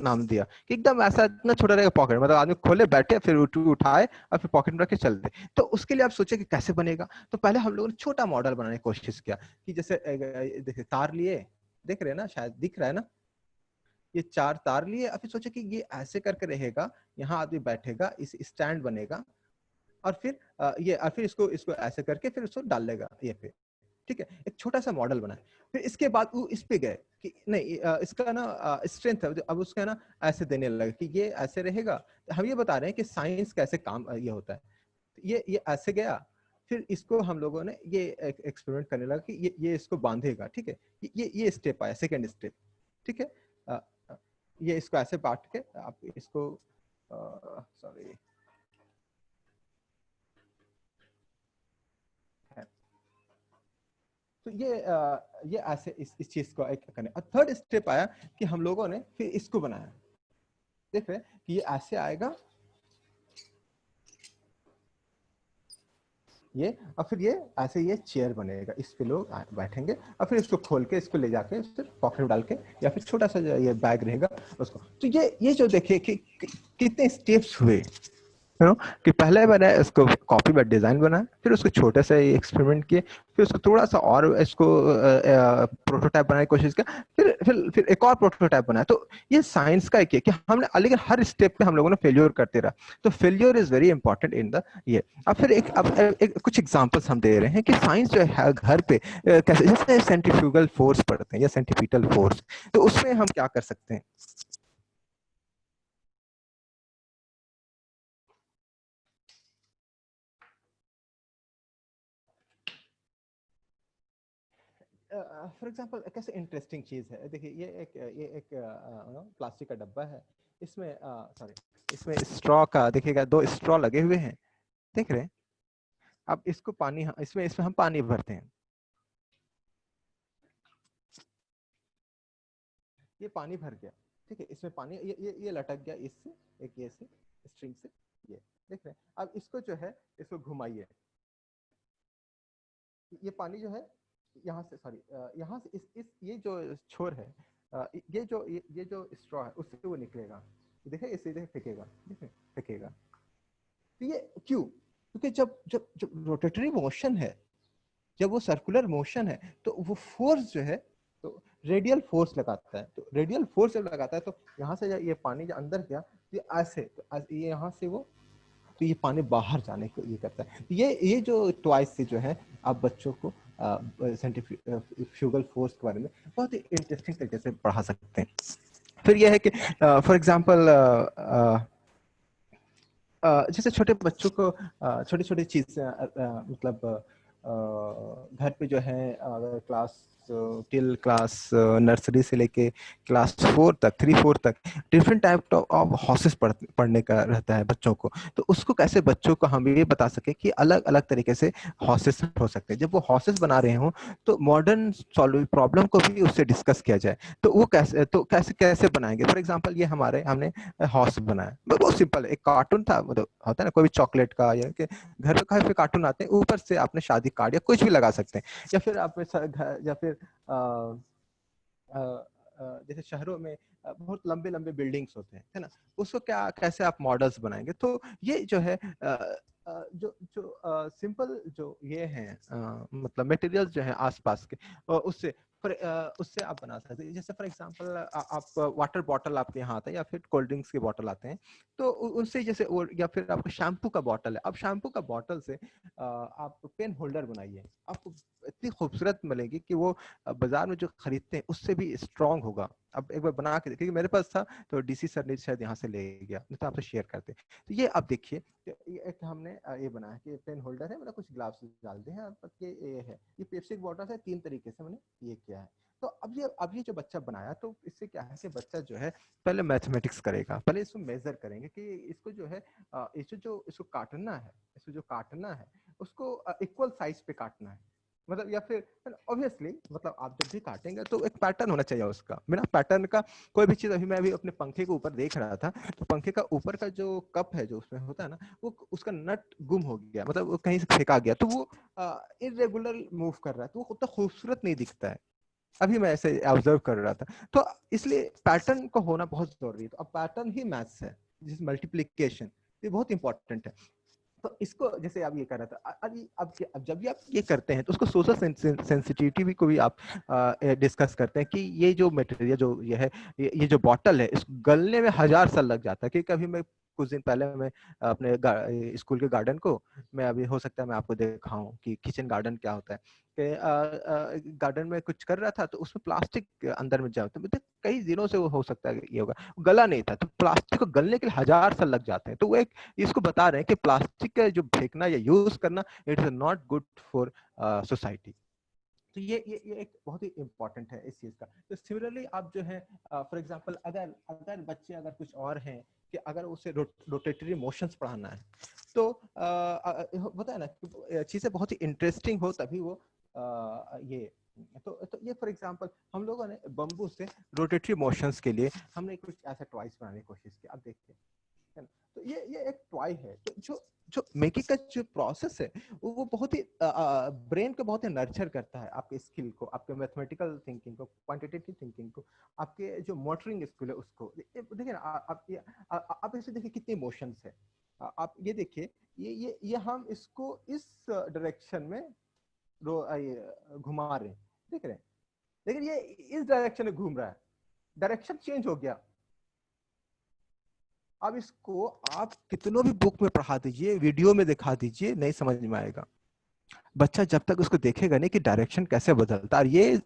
नाम दिया कि एकदम ऐसा इतना छोटा रहेगा, पॉकेट मतलब आदमी खोले, बैठे, फिर उठाए और फिर पॉकेट में रख के चल दे। तो उसके लिए आप सोचे कि कैसे बनेगा। तो पहले हम लोगों ने छोटा मॉडल बनाने की कोशिश किया कि जैसे देखिए तार लिए, देख रहे हैं ना, शायद दिख रहा है ना, ये 4 तार लिए, और फिर सोचे कि ये ऐसे करके रहेगा, यहाँ आदमी बैठेगा, इस स्टैंड बनेगा, और फिर ये, और फिर इसको इसको ऐसे करके फिर उसको डाल लेगा ये पे, ठीक है। एक छोटा सा मॉडल बनाए, फिर इसके बाद वो इस पे गए कि नहीं इसका ना स्ट्रेंथ है, अब उसका ना ऐसे देने लगे कि ये ऐसे रहेगा। तो हम ये बता रहे हैं कि साइंस कैसे काम ये होता है। ये ऐसे गया, फिर इसको हम लोगों ने ये एक्सपेरिमेंट करने लगा कि ये इसको बांधेगा, ठीक है। ये स्टेप आया, सेकेंड स्टेप, ठीक है। ये इसको ऐसे बांट के आप इसको, सॉरी, तो ये ऐसे इस चीज को एक करने। और थर्ड स्टेप आया कि हम लोगों ने फिर इसको बनाया, देख रहे हैं कि ये ऐसे आएगा, ये, और फिर ये ऐसे ये चेयर बनेगा, इस पे लोग बैठेंगे और फिर इसको खोल के इसको ले जाके फिर पॉकेट में डाल के, या फिर छोटा सा जो ये बैग रहेगा उसको। तो ये जो देखिए कि कितने स्टेप्स हुए, यू नो, कि पहले मैंने इसको कॉपी में डिजाइन बनाया, फिर उसको छोटे से एक्सपेरिमेंट किए, फिर उसको थोड़ा सा और इसको प्रोटोटाइप बनाने की कोशिश किया, फिर एक और प्रोटोटाइप बनाया। तो ये साइंस का एक है कि हमने लेकिन हर स्टेप पे हम लोगों ने फेल्योर करते रहा। तो failure is very important in the ये। अब फिर कुछ एग्जांपल्स हम दे रहे हैं कि साइंस जो है घर पे कैसे, जैसे सेंट्रीफ्यूगल फोर्स पढ़ते हैं या सेंट्रीपिटल फोर्स, तो उसमें हम क्या कर सकते हैं। फॉर एग्जांपल कैसे इंटरेस्टिंग चीज है, देखिए ये एक प्लास्टिक का डब्बा है, इसमें सॉरी इसमें स्ट्रॉ का देखिएगा, 2 स्ट्रॉ लगे हुए हैं, देख रहे हैं। अब इसको पानी, इसमें इसमें हम पानी भरते हैं, ये पानी भर गया, ठीक है, इसमें पानी ये लटक गया इससे, एक ये से स्ट्रिंग से, ये देख रहे हैं। अब इसको जो है इसको घुमाइए, ये पानी जो है यहाँ से, सॉरी यहाँ से इस ये जो छोर है, ये जो स्ट्रॉ है उससे वो निकलेगा, देखिए इसे देखिए फेंकेगा, देखिए फेंकेगा। तो ये क्यों? क्योंकि जब जब जब रोटेटरी मोशन है, जब वो सर्कुलर मोशन है, तो वो फोर्स जो है तो रेडियल फोर्स लगाता है। तो रेडियल फोर्स जब लगाता है तो यहाँ से ये पानी जो अंदर गया, तो ये ऐसे, तो ये यहाँ से वो, तो ये पानी बाहर जाने को ये करता है। ये जो ट्वाइस से जो है आप बच्चों को सेंट्रीफ्यूगल फोर्स के बारे में बहुत ही इंटरेस्टिंग तरीके से पढ़ा सकते हैं। फिर यह है कि फॉर एग्जांपल जैसे छोटे बच्चों को छोटी छोटी चीज मतलब घर पे जो है क्लास टिल क्लास नर्सरी से लेके क्लास 4 तक 3-4 तक डिफरेंट टाइप ऑफ हॉर्सेस पढ़ने का रहता है बच्चों को। तो उसको कैसे बच्चों को हम ये बता सके कि अलग अलग तरीके से हॉर्सेस हो सकते हैं। जब वो हॉर्सेस बना रहे हों तो मॉडर्न सॉल्व प्रॉब्लम को भी उससे डिस्कस किया जाए, तो वो कैसे कैसे बनाएंगे। फॉर एग्जाम्पल ये हमने हॉर्स बनाया, बहुत सिंपल, एक कार्टून था, मतलब होता है ना कोई भी चॉकलेट का, या कि घर पे कार्टून आते हैं, ऊपर से आपने शादी कार्ड या कुछ भी लगा सकते हैं, या फिर आप या फिर जैसे शहरों में बहुत लंबे लंबे बिल्डिंग्स होते हैं, है ना, उसको क्या कैसे आप मॉडल्स बनाएंगे। तो ये जो है जो जो सिंपल जो ये हैं मतलब मटेरियल्स जो है आसपास के, उससे उससे आप बना सकते हैं। जैसे फॉर एग्जांपल आप वाटर बॉटल आपके यहाँ आता है, या फिर कोल्ड ड्रिंक्स के बॉटल आते हैं, तो उनसे जैसे, या फिर आपको शैम्पू का बॉटल है, अब शैम्पू का बॉटल से आप पेन होल्डर बनाइए, आपको इतनी खूबसूरत मिलेगी कि वो बाजार में जो खरीदते हैं उससे भी स्ट्रांग होगा। अब एक बार बना के देखिए, मेरे पास था तो डीसी सर ने शायद यहाँ से ले गया, नहीं तो आपसे शेयर करते। तो ये आप देखिए, ये एक हमने ये बनाया कि पेन होल्डर है, मतलब कुछ ग्लास डाल दे हैं, ये है, ये पेप्सी की बॉटल है, 3 तरीके से मैंने ये किया है। तो अब ये जो बच्चा बनाया, तो इससे क्या है कि बच्चा जो है पहले मैथमेटिक्स करेगा, पहले इसको मेजर करेंगे कि इसको जो है इसको काटना है, इसको जो काटना है उसको इक्वल साइज पे काटना है, मतलब, या फिर ऑब्वियसली मतलब आप जब भी काटेंगे तो एक पैटर्न होना चाहिए उसका। बिना पैटर्न का कोई भी चीज, अभी मैं अभी अपने पंखे के ऊपर देख रहा था, तो पंखे का ऊपर का जो कप है जो उसमें होता है ना, वो उसका नट गुम हो गया, मतलब वो कहीं से फेंका गया, तो वो इरेगुलर मूव कर रहा है, तो वो उतना खूबसूरत नहीं दिखता है। अभी मैं ऐसे ऑब्जर्व कर रहा था, तो इसलिए पैटर्न को होना बहुत जरूरी है। तो अब पैटर्न ही मैथ्स है, जिस मल्टीप्लिकेशन, ये बहुत इंपॉर्टेंट है। तो इसको जैसे आप ये कर रहा था, अब जब भी आप ये करते हैं तो उसको सोशल सेंसिटिविटी को भी आप डिस्कस करते हैं कि ये जो मटेरियल जो ये है, ये जो बॉटल है, इसको गलने में 1000 साल लग जाता है। कि कभी मैं कुछ दिन पहले मैं अपने स्कूल के गार्डन को, मैं अभी हो सकता है मैं आपको दिखाऊं कि किचन गार्डन क्या होता है, कि गार्डन में कुछ कर रहा था, तो उसमें प्लास्टिक अंदर में जाओ, तो मतलब कई दिनों से वो हो सकता है ये होगा, गला नहीं था। तो प्लास्टिक को गलने के लिए 1000 साल लग जाते हैं। तो वो एक इसको बता रहे हैं कि प्लास्टिक का जो फेंकना या यूज करना, it is not good for society. तो ये एक बहुत ही इंपॉर्टेंट है इस चीज का। तो सिमिलरली आप जो है फॉर एग्जांपल अगर अगर बच्चे अगर कुछ और हैं कि अगर उसे रोटेटरी मोशंस पढ़ाना है, तो होता है ना कि चीजें बहुत ही इंटरेस्टिंग हो तभी वो ये तो ये फॉर एग्जांपल हम लोगों ने बम्बू से रोटेटरी मोशंस के लिए हमने कुछ ऐसा टॉयज बनाने की कोशिश की। अब देखिए, है ना, तो ये एक टॉय है, तो जो जो मेकिंग का जो प्रोसेस है वो बहुत ही ब्रेन को बहुत ही नर्चर करता है, आपके स्किल को, आपके मैथमेटिकल थिंकिंग को, क्वांटिटेटिव थिंकिंग को, आपके जो मोटरिंग स्किल है उसको। देखिए ना आप ऐसे देखिए कितने इमोशंस है। आप ये देखिए, ये हम इसको इस डायरेक्शन में घुमा रहे हैं, देख रहे हैं, लेकिन ये इस डायरेक्शन में घूम रहा है, डायरेक्शन चेंज हो गया। अब इसको आप कितनों भी बुक में पढ़ा दीजिए, वीडियो में दिखा दीजिए, नहीं समझ में आएगा। बच्चा जब तक उसको देखेगा नहीं कि डायरेक्शन कैसे बदलता है। और ये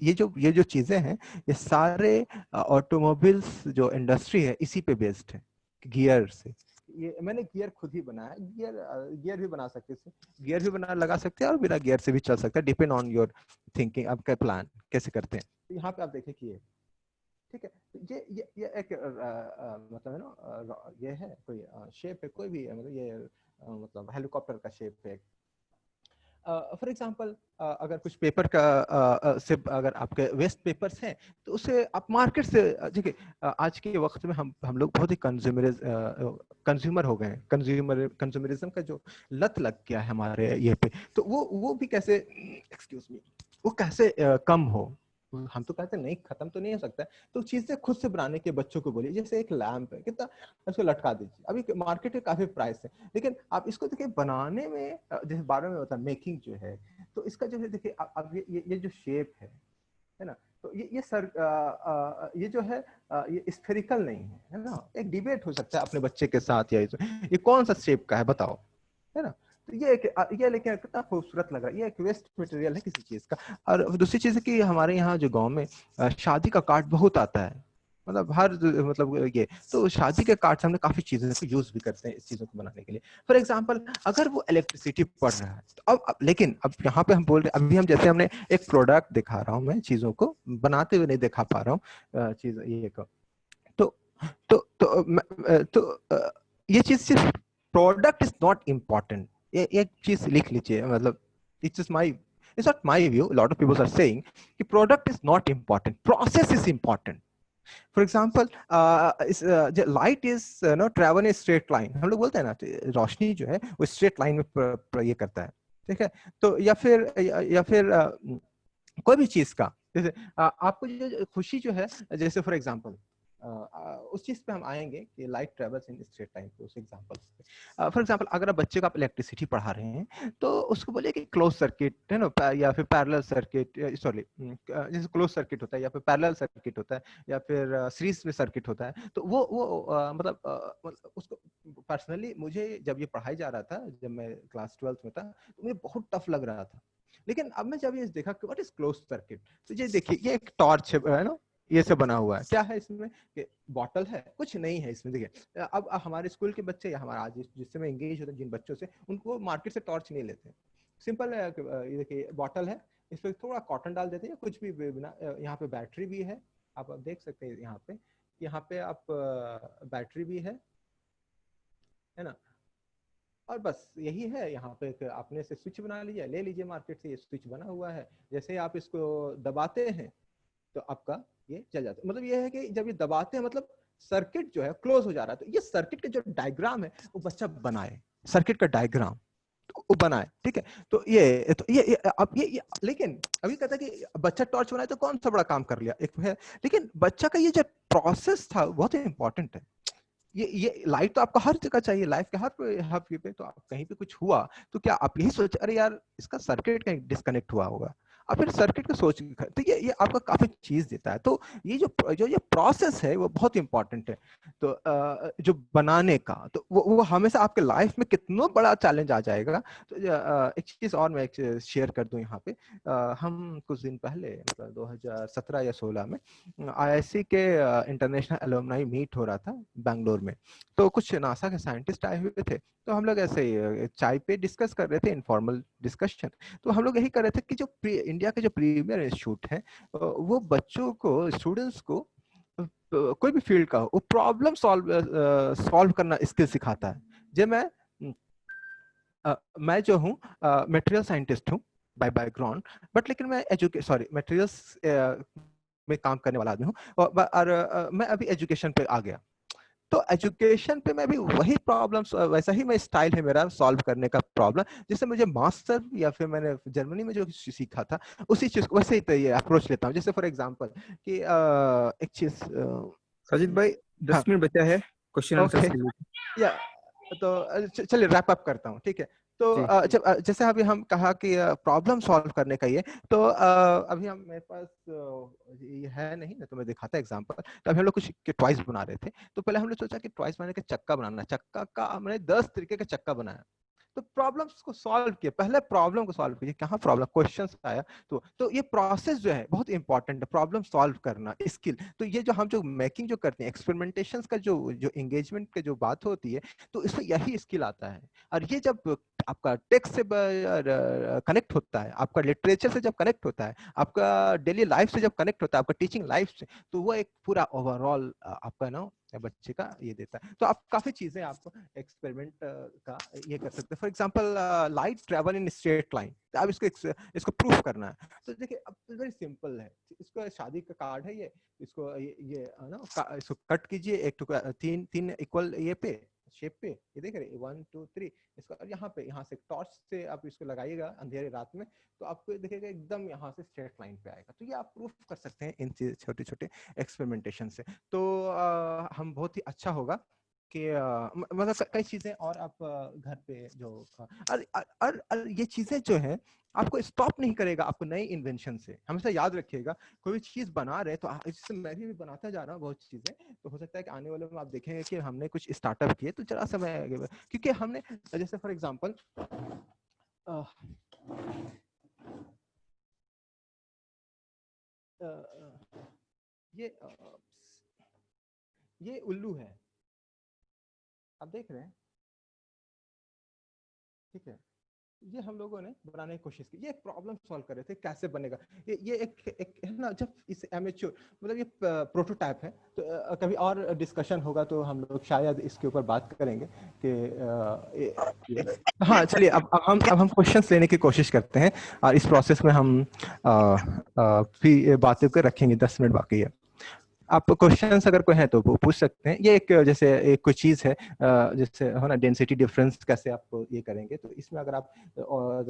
जो चीजें हैं, ये सारे ऑटोमोबाइल्स जो इंडस्ट्री है इसी पे बेस्ड है, गियर से। ये मैंने गियर खुद ही बनाया, गियर भी बना सकते हैं, गियर भी बना लगा सकते हैं और बिना गियर से भी चल सकता है, डिपेंड ऑन योर थिंकिंग, आपका प्लान कैसे करते हैं। तो यहाँ पे आप देखिए कि ठीक है, ये एक मतलब है ना, ये है कोई शेप है, कोई भी मतलब ये मतलब हेलीकॉप्टर का शेप है। फॉर एग्जांपल अगर कुछ पेपर का से अगर आपके वेस्ट पेपर्स हैं तो उसे आप मार्केट से देखिए, आज के वक्त में हम लोग बहुत ही कंज्यूमर हो गए हैं, कंज्यूमरिज्म का जो लत लग गया है हमारे ये पे, तो वो भी कैसे, एक्सक्यूज मी, वो कैसे कम हो। हम तो कहते हैं नहीं, खत्म तो नहीं हो सकता, तो चीजें खुद से बनाने के बच्चों को बोलिए। जैसे एक लैंप है, कितना उसको लटका दीजिए, अभी मार्केट में काफी प्राइस है, लेकिन आप इसको देखिए बनाने में, जैसे 12 में होता है मेकिंग जो है, तो इसका जो है देखिए अब ये जो शेप है ना, तो ये सर ये जो है ये स्फेरिकल नहीं है ना। एक डिबेट हो सकता है अपने बच्चे के साथ, या ये कौन सा शेप का है बताओ, है ना। तो ये लेकिन कितना खूबसूरत लग रहा है, ये एक वेस्ट मटेरियल है किसी चीज का। और दूसरी चीज है कि हमारे यहाँ जो गांव में शादी का कार्ड बहुत आता है, मतलब हर मतलब ये, तो शादी के कार्ड से हमने काफी चीजें को यूज भी करते हैं इस चीजों को बनाने के लिए। फॉर एग्जांपल अगर वो इलेक्ट्रिसिटी पड़ रहा है, तो अब लेकिन अब यहाँ पे हम बोल रहे हैं, अभी हम जैसे हमने एक प्रोडक्ट दिखा रहा हूँ, मैं चीजों को बनाते हुए नहीं दिखा पा रहा हूँ चीज ये को, तो ये चीज सिर्फ प्रोडक्ट इज नॉट इम्पोर्टेंट, एक चीज लिख लीजिए, मतलब it's not my view, lot of peoples are saying कि product is not important, process is important. For example light is no travel in straight line, हम लोग बोलते हैं ना, रोशनी जो है वो स्ट्रेट लाइन में ये करता है, ठीक है। तो या फिर कोई भी चीज का, जैसे आपको जो खुशी जो है, जैसे फॉर एग्जाम्पल उस चीज पे हम आएंगे कि light travels in straight line पे, उस एग्जांपल पे। फॉर एग्जांपल अगर आप बच्चे को आप इलेक्ट्रिसिटी पढ़ा रहे हैं, तो उसको बोलिए कि क्लोज सर्किट है ना, या फिर पैरेलल सर्किट, सॉरी जैसे क्लोज सर्किट होता है, या फिर पैरेलल सर्किट होता है, या फिर सीरीज में सर्किट होता है। तो वो मतलब उसको पर्सनली मुझे जब ये पढ़ाई जा रहा था, जब मैं क्लास 12th में था, तो मुझे बहुत टफ लग रहा था। लेकिन अब मैं जब ये देखा कि व्हाट इज क्लोज सर्किट, तो ये देखिए ये एक टॉर्च है ना, ये से बना हुआ है, क्या है इसमें, बॉटल है, कुछ नहीं है इसमें। देखिए अब हमारे स्कूल के बच्चे या हमारा आज जिससे मैं एंगेज होता हूं जिन बच्चों से, उनको मार्केट से टॉर्च नहीं लेते, सिंपल है, ये देखिए बॉटल है, इस पर थोड़ा कॉटन डाल देते हैं, कुछ भी बिना, यहाँ पे बैटरी भी है, आप देख सकते हैं यहाँ पे आप बैटरी भी है ना, और बस यही है। यहाँ पे आपने से स्विच बना लिया, ले लीजिए मार्केट से, ये स्विच बना हुआ है, जैसे आप इसको दबाते हैं तो आपका ये चल जाता है। मतलब ये है कि जब ये दबाते हैं मतलब सर्किट जो है क्लोज हो जा रहा है, तो ये सर्किट का जो डायग्राम है वो बच्चा बनाए, सर्किट का डायग्राम तो वो बनाए, ठीक है। तो ये अब ये लेकिन अभी कहता है कि बच्चा टॉर्च बनाए तो कौन सा बड़ा काम कर लिया, एक है, लेकिन बच्चा का ये जो प्रोसेस था बहुत इंपॉर्टेंट है। ये लाइट तो आपको हर जगह चाहिए, लाइफ के हर पे, तो आप कहीं पे कुछ हुआ तो क्या आप यही सोच, अरे यार इसका सर्किट कहीं डिस्कनेक्ट हुआ होगा, और फिर सर्किट को सोच, तो ये आपका काफी चीज देता है। तो ये जो प्रोसेस है वो बहुत इंपॉर्टेंट है। तो जो बनाने का, तो वो हमेशा आपके लाइफ में कितना बड़ा चैलेंज आ जाएगा। तो एक चीज और मैं शेयर कर दूं यहाँ पे, हम कुछ दिन पहले मतलब 2017 या 16 में IISc के इंटरनेशनल एलुमनाई मीट हो रहा था बैंगलोर में। तो कुछ नासा के साइंटिस्ट आए हुए थे, तो हम लोग ऐसे चाय पे डिस्कस कर रहे थे, इनफॉर्मल डिस्कशन। तो हम लोग यही कर रहे थे कि जो इंडिया के जो प्रीमियर इंस्टीट्यूट है, वो बच्चों को, स्टूडेंट्स को कोई भी फील्ड का वो प्रॉब्लम सॉल्व करना स्किल सिखाता है। जब मैं जो हूँ मटेरियल साइंटिस्ट हूँ बाय बैकग्राउंड, बट लेकिन मैं मटेरियल्स में काम करने वाला आदमी हूँ, और मैं अभी एजुकेशन पे आ गया। तो एजुकेशन पे मैं भी वही प्रॉब्लम्स, वैसा ही मैं स्टाइल है मेरा सॉल्व करने का प्रॉब्लम, जिससे मुझे मास्टर या फिर मैंने जर्मनी में जो सीखा था उसी चीज को वैसे ही तो ये अप्रोच लेता हूँ। जैसे फॉर एग्जांपल कि एक चीज साजिद भाई, 10 मिनट बचा है क्वेश्चन आंसर्स ओके के लिए। या तो चलिए रैप अप करता हूँ, ठीक है। तो जी। जब जैसे अभी हम कहा कि प्रॉब्लम सॉल्व करने का ये, तो अभी हम मेरे पास ये है नहीं ना, तो मैं दिखाता एग्जांपल। तो अभी हम लोग कुछ टॉयज बना रहे थे, तो पहले हम लोग सोचा कि टॉयज बनाने का चक्का बनाना, चक्का का हमने 10 तरीके का चक्का बनाया। तो प्रॉब्लम्स को सॉल्व किया, पहले प्रॉब्लम को सॉल्व कीजिए, कहाँ प्रॉब्लम क्वेश्चंस आया। तो ये प्रोसेस जो है बहुत इंपॉर्टेंट है, प्रॉब्लम सॉल्व करना स्किल। तो ये जो हम जो मेकिंग जो करते हैं, एक्सपेरिमेंटेशन का जो जो एंगेजमेंट की जो बात होती है, तो इसमें यही स्किल आता है। और ये जब आपका टेक्स्ट से कनेक्ट होता है, आपका लिटरेचर से जब कनेक्ट होता है, आपका डेली लाइफ से जब कनेक्ट होता है, आपका टीचिंग लाइफ से, तो वो एक पूरा ओवरऑल आपका ना बच्चे का ये देता है। तो आप काफी चीजें आपको एक्सपेरिमेंट का ये कर सकते हैं। For example light travel in straight line, तो आप इसको प्रूफ करना है। तो देखिए अब वेरी सिंपल है, इसको शादी का कार्ड है ये, इसको ये ना इसको कट कीजिए, एक टुकड़ा तीन तीन इक्वल ये पे शेप पे, ये देख रहे 1 2 3, इसको यहाँ पे यहाँ से टॉर्च से आप इसको लगाइएगा अंधेरे रात में, तो आपको देखिएगा एकदम यहाँ से स्ट्रेट लाइन पे आएगा। तो ये आप प्रूफ कर सकते हैं इन छोटे छोटे एक्सपेरिमेंटेशन से। तो हम बहुत ही अच्छा होगा कि मतलब कई चीजें और आप घर पे जो और ये चीजें जो है आपको स्टॉप नहीं करेगा आपको नए इन्वेंशन से। हमेशा याद रखिएगा, कोई भी चीज बना रहे तो इससे मैं भी बनाता जा रहा हूँ बहुत चीजें, तो हो सकता है कि आने वाले में आप देखेंगे कि हमने कुछ स्टार्टअप किए तो जरा समय, क्योंकि हमने जैसे फॉर एग्जांपल ये उल्लू है, आप देख रहे हैं, ठीक है। ये हम लोगों ने बनाने की कोशिश की, ये एक प्रॉब्लम सॉल्व कर रहे थे कैसे बनेगा। ये एक है ना, जब इस एमेच्योर मतलब ये प्रोटोटाइप है, तो कभी और डिस्कशन होगा तो हम लोग शायद इसके ऊपर बात करेंगे कि हाँ चलिए अब हम क्वेश्चंस लेने की कोशिश करते हैं, और इस प्रोसेस में हम भी बातें को रखेंगे। 10 मिनट बाकी है, आप क्वेश्चंस अगर कोई है तो वो पूछ सकते हैं। ये एक जैसे एक कोई चीज है जैसे हो ना डेंसिटी डिफरेंस कैसे आप ये करेंगे, तो इसमें अगर आप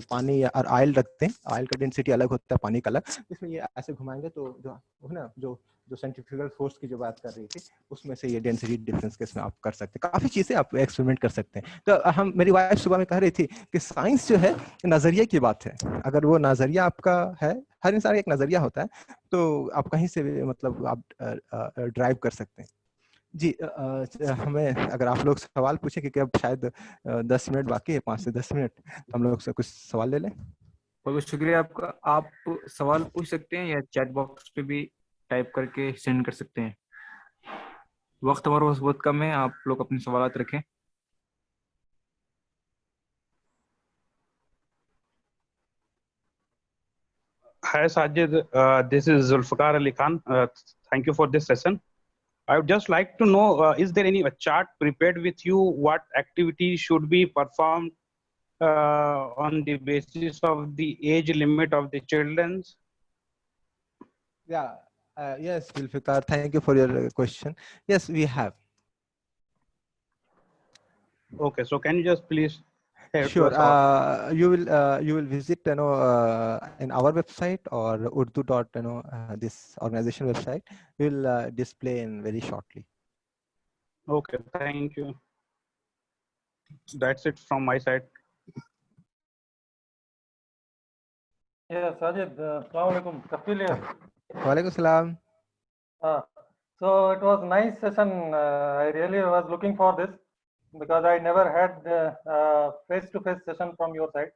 पानी और ऑयल रखते हैं, ऑयल का डेंसिटी अलग होता है, पानी का अलग, इसमें ये ऐसे घुमाएंगे तो जो है ना जो जो सेंट्रीफ्यूगल फोर्स की जो बात कर रही थी उसमें से ये डेंसिटी डिफरेंस केस में आप कर सकते हैं। काफी चीजें आप एक्सपेरिमेंट कर सकते हैं। तो हम मेरी वाइफ सुबह में कह रही थी कि साइंस जो है नजरिए की बात है, अगर वो नजरिया आपका है, हर इंसान का एक नजरिया होता है, तो आप कहीं से भी मतलब आप ड्राइव कर सकते हैं। जी हमें अगर आप लोग सवाल पूछे क्योंकि अब शायद 10 मिनट बाकी है, 5 से 10 मिनट, तो हम लोग से कुछ सवाल ले लें। बहुत बहुत शुक्रिया आपका। आप सवाल पूछ सकते हैं या चैट बॉक्स पे भी टाइप करके सेंड कर सकते हैं। वक्त हमारे पास बहुत कम है, आप लोग अपने सवालात रखें। Hi Sajid, this is Zulfikar Ali Khan. Thank you for this session. I would just like to know, is there any chart prepared with you? What activities should be performed on the basis of the age limit of the children? Yeah, yes, Zulfikar, thank you for your question. Yes, we have. Okay, so can you just please share to Sure. us all? You will visit in our website or Urdu dot this organization website. We will display in very shortly. Okay, thank you. That's it from my side. Yeah, Sajid, Assalamu alaikum. Kafil here. Walaikum salam. So it was nice session. I really was looking for this because I never had face-to-face session from your side.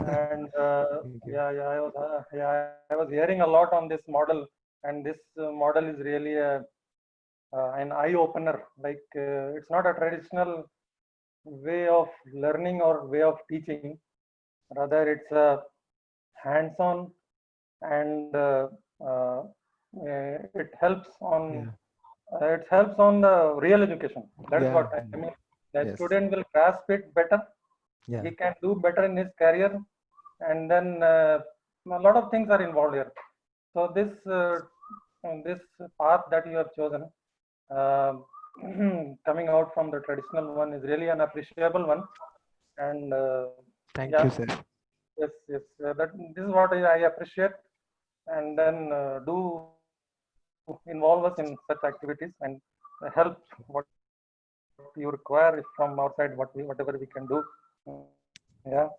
And I was hearing a lot on this model, and this model is really an eye-opener. Like it's not a traditional way of learning or way of teaching. Rather, it's a hands-on, and it helps on the real education. That's what I mean. The student will grasp it better. He can do better in his career, and then a lot of things are involved here. So this path that you have chosen, coming out from the traditional one is really an appreciable one. And Thank yeah, you, sir. yes, that this is what I appreciate. And then do involve us in such activities and help what you require from our side, whatever we can do. Yeah,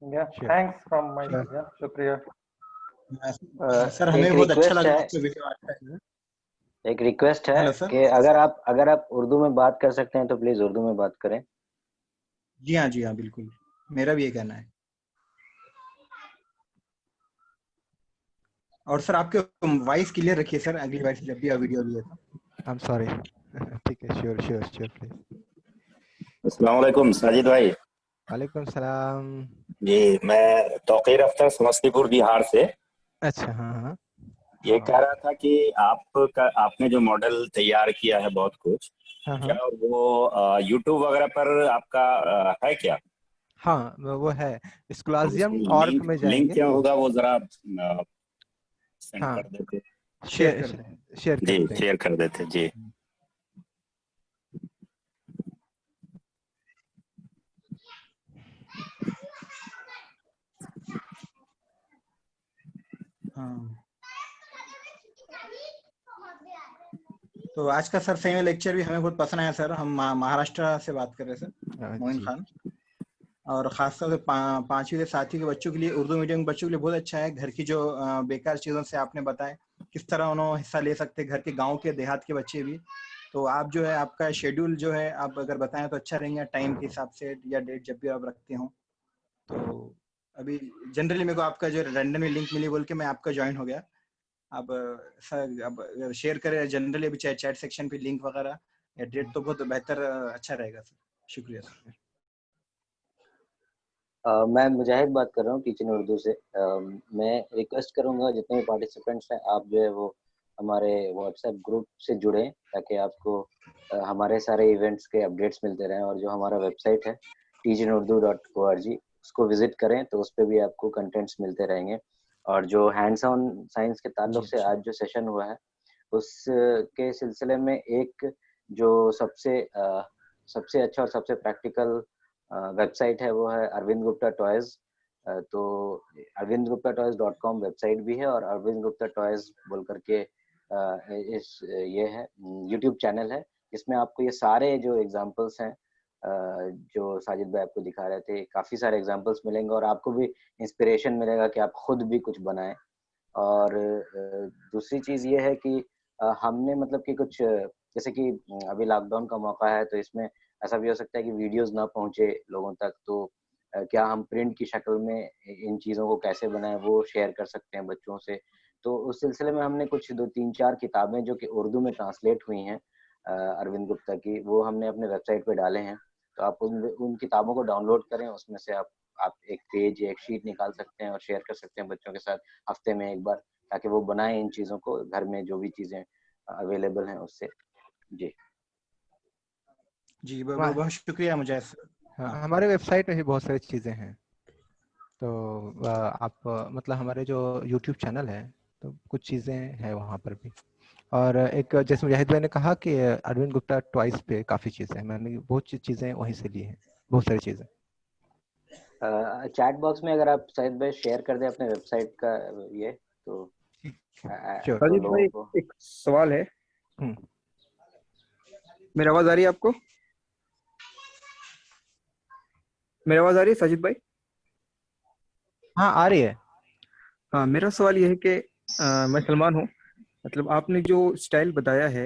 Sure. thanks from my Sure. side. Yeah, shukriya. Sir हमें एक बहुत अच्छा request लगा है, आपका video archive. एक request है hello sir. कि अगर आप उर्दू में बात कर सकते हैं तो प्लीज उर्दू में बात करें। जी हाँ बिल्कुल, मेरा भी ये कहना है। और सर आपके वॉइस क्लियर रखिए सर, अगली बार से जब भी आप वीडियो लिए तो। I'm sorry. ठीक है, sure please. अस्सलाम वालेकुम साजिद भाई। वालेकुम सलाम। जी, मैं तौकीर अख्तर समस्तीपुर बिहार से। अच्छा, हाँ। ये कह रहा था कि आपने जो मॉडल तैयार किया है बहुत कुछ, हाँ। क्या वो यूट्यूब वगैरह पर आपका है क्या? हाँ, वो है स्कॉलाजियम उसकी ऑर्ग में लिंक जाएंगे। क्या होगा वो जरा सेंड हाँ, कर देते। शेयर कर दें। शेयर जी, करते हैं। शेयर कर देते जी। हाँ, तो आज का सर सही में लेक्चर भी हमें बहुत पसंद आया सर। हम महाराष्ट्र से बात कर रहे हैं सर, मोइन जी। खान। और खासतौर से पांचवी से सातवीं के बच्चों के लिए, उर्दू मीडियम के बच्चों के लिए बहुत अच्छा है। घर की जो बेकार चीज़ों से आपने बताया किस तरह उन्होंने हिस्सा ले सकते, घर के गांव के देहात के बच्चे भी। तो आप जो है आपका शेड्यूल जो है आप अगर बताएं तो अच्छा रहेगा, टाइम के हिसाब से या डेट जब भी आप रखते हो। तो अभी जनरली मेरे को आपका जो रैंडमली लिंक मिली बोल के मैं आपका ज्वाइन हो गया। अब सर अब शेयर करें जनरली अभी चैट सेक्शन पे लिंक वगैरह या डेट तो बहुत बेहतर अच्छा रहेगा सर। शुक्रिया सर। मैं मुजाहिद बात कर रहा हूँ टीचिंग उर्दू से। मैं रिक्वेस्ट करूंगा जितने भी पार्टिसिपेंट्स हैं आप जो है वो हमारे व्हाट्सएप ग्रुप से जुड़ें ताकि आपको हमारे सारे इवेंट्स के अपडेट्स मिलते रहें। और जो हमारा वेबसाइट है teachinurdu.org उसको विजिट करें तो उस पर भी आपको कंटेंट्स मिलते रहेंगे। और जो हैंड्स ऑन साइंस के ताल्लुक से आज जो सेशन हुआ है उसके सिलसिले में एक जो सबसे अच्छा और सबसे प्रैक्टिकल वेबसाइट है वो है अरविंद गुप्ता टॉयज। तो arvindguptatoys.com वेबसाइट भी है और अरविंद गुप्ता टॉयज बोल करके ये है यूट्यूब चैनल है। इसमें आपको ये सारे जो एग्जांपल्स हैं जो साजिद भाई आपको दिखा रहे थे, काफ़ी सारे एग्जांपल्स मिलेंगे और आपको भी इंस्पिरेशन मिलेगा कि आप खुद भी कुछ बनाएं। और दूसरी चीज़ ये है कि हमने मतलब कि कुछ जैसे कि अभी लॉकडाउन का मौका है तो इसमें ऐसा भी हो सकता है कि वीडियोस ना पहुंचे लोगों तक, तो क्या हम प्रिंट की शक्ल में इन चीज़ों को कैसे बनाएं वो शेयर कर सकते हैं बच्चों से। तो उस सिलसिले में हमने कुछ 2-3-4 किताबें जो कि उर्दू में ट्रांसलेट हुई हैं अरविंद गुप्ता की, वो हमने अपने वेबसाइट पे डाले हैं। तो आप उन किताबों को डाउनलोड करें, उसमें से आप एक पेज या एक शीट निकाल सकते हैं और शेयर कर सकते हैं बच्चों के साथ हफ्ते में एक बार, ताकि वो बनाएं इन चीज़ों को घर में जो भी चीज़ें अवेलेबल हैं उससे। जी बहुत शुक्रिया मुझे। हमारे वेबसाइट में भी बहुत सारी चीज़ें हैं। तो आप मतलब हमारे जो YouTube चैनल है तो कुछ चीज़ें हैं वहाँ पर भी। और एक जैसे मुजाहिद भाई ने कहा कि अरविंद गुप्ता टॉयज पे काफ़ी चीज़ें हैं, मैंने बहुत चीज़ें वहीं से ली हैं, बहुत सारी चीज़ें। चैट बॉक्स में अगर आप शायद भाई शेयर कर दें अपने वेबसाइट का ये तो साजिद भाई एक सवाल है। मेरी आवाज आ रही है आपको? मेरी आवाज आ रही है साजिद भाई? हाँ आ रही है। हाँ, मेरा सवाल यह है कि मैं सलमान हूँ। मतलब आपने जो स्टाइल बताया है,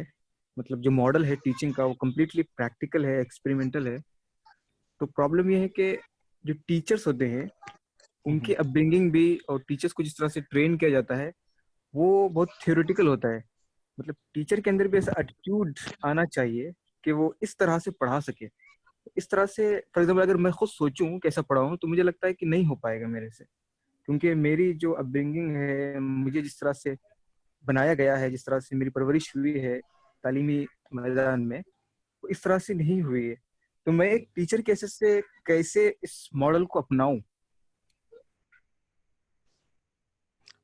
मतलब जो मॉडल है टीचिंग का, वो कम्प्लीटली प्रैक्टिकल है, एक्सपेरिमेंटल है। तो प्रॉब्लम यह है कि जो टीचर्स होते हैं उनकी अपब्रिंगिंग भी और टीचर्स को जिस तरह से ट्रेन किया जाता है वो बहुत थियोरेटिकल होता है। मतलब टीचर के अंदर भी ऐसा एटीट्यूड आना चाहिए कि वो इस तरह से पढ़ा सके। इस तरह से फॉर एग्जाम्पल अगर मैं खुद सोचूं कैसा पढ़ाऊं तो मुझे लगता है कि नहीं हो पाएगा मेरे से, क्योंकि मेरी जो अपब्रिंगिंग है, मुझे जिस तरह से बनाया गया है, जिस तरह से मेरी परवरिश हुई है तालीमी मैदान में, वो इस तरह से नहीं हुई है। तो मैं एक टीचर कैसे इस मॉडल को अपनाऊं?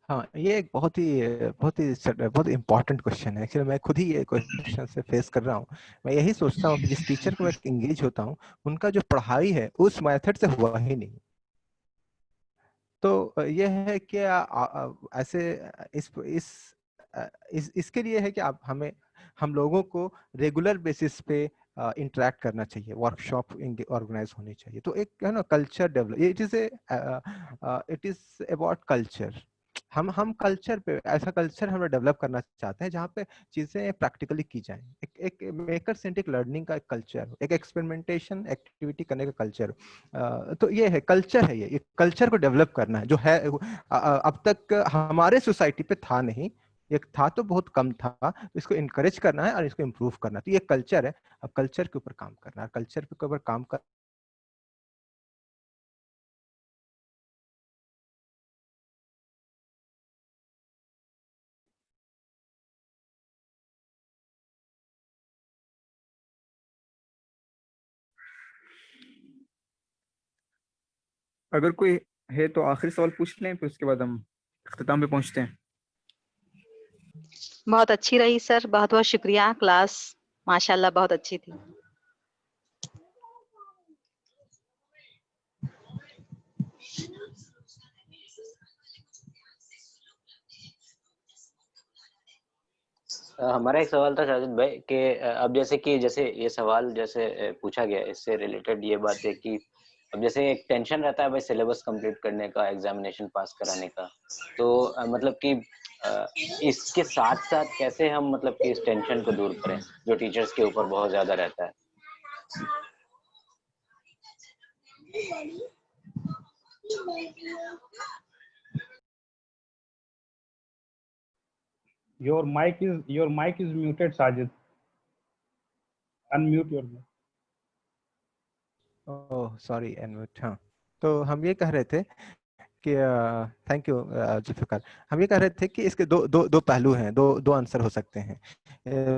हाँ, ये एक बहुत इम्पोर्टेंट क्वेश्चन है। एक्चुअली मैं खुद ही ये क्वेश्चन से फेस कर रहा हूँ। मैं यही सोचता हूँ कि जिस टीचर को मैं एंगेज होता हूँ, उनका जो पढ़ाई है उस मेथड से हुआ ही नहीं। तो ये है कि ऐसे इसके लिए है कि आप हम लोगों को रेगुलर बेसिस पे इंटरेक्ट करना चाहिए, वर्कशॉप ऑर्गेनाइज होनी चाहिए। तो एक है ना culture develop, it is about culture. हम कल्चर पे, ऐसा कल्चर हम डेवलप करना चाहते हैं जहाँ पे चीजें प्रैक्टिकली की जाएं। एक मेकर सेंट्रिक लर्निंग का एक कल्चर, एक एक्सपेरिमेंटेशन एक्टिविटी करने का कल्चर। तो ये है कल्चर, है ये कल्चर को डेवलप करना है, जो है अब तक हमारे सोसाइटी पे था नहीं। ये था तो बहुत कम था, तो इसको इनकरेज करना है और इसको इम्प्रूव करना है। तो ये कल्चर है, अब कल्चर के ऊपर काम करना है, कल्चर के ऊपर काम कर। अगर कोई है तो आखिरी सवाल पूछ लें, फिर उसके बाद हम अख्ताम पे पहुंचते हैं। बहुत अच्छी रही सर, बहुत बहुत शुक्रिया। क्लास माशाल्लाह बहुत अच्छी थी। हमारा एक सवाल था साजिद भाई कि अब जैसे ये सवाल जैसे पूछा गया, इससे रिलेटेड ये बात है कि अब जैसे एक टेंशन रहता है भाई सिलेबस कंप्लीट करने का, एग्जामिनेशन पास कराने का, तो मतलब कि इसके साथ साथ कैसे हम मतलब कि इस टेंशन को दूर करें जो टीचर्स के ऊपर बहुत ज्यादा रहता है। Your mic is muted, Sajid. Unmute your mic. Oh sorry, unmute. हाँ, तो हम ये कह रहे थे कि थैंक यू जुल्फ़िकार। हम ये कह रहे थे कि इसके दो पहलू हैं, दो आंसर हो सकते हैं।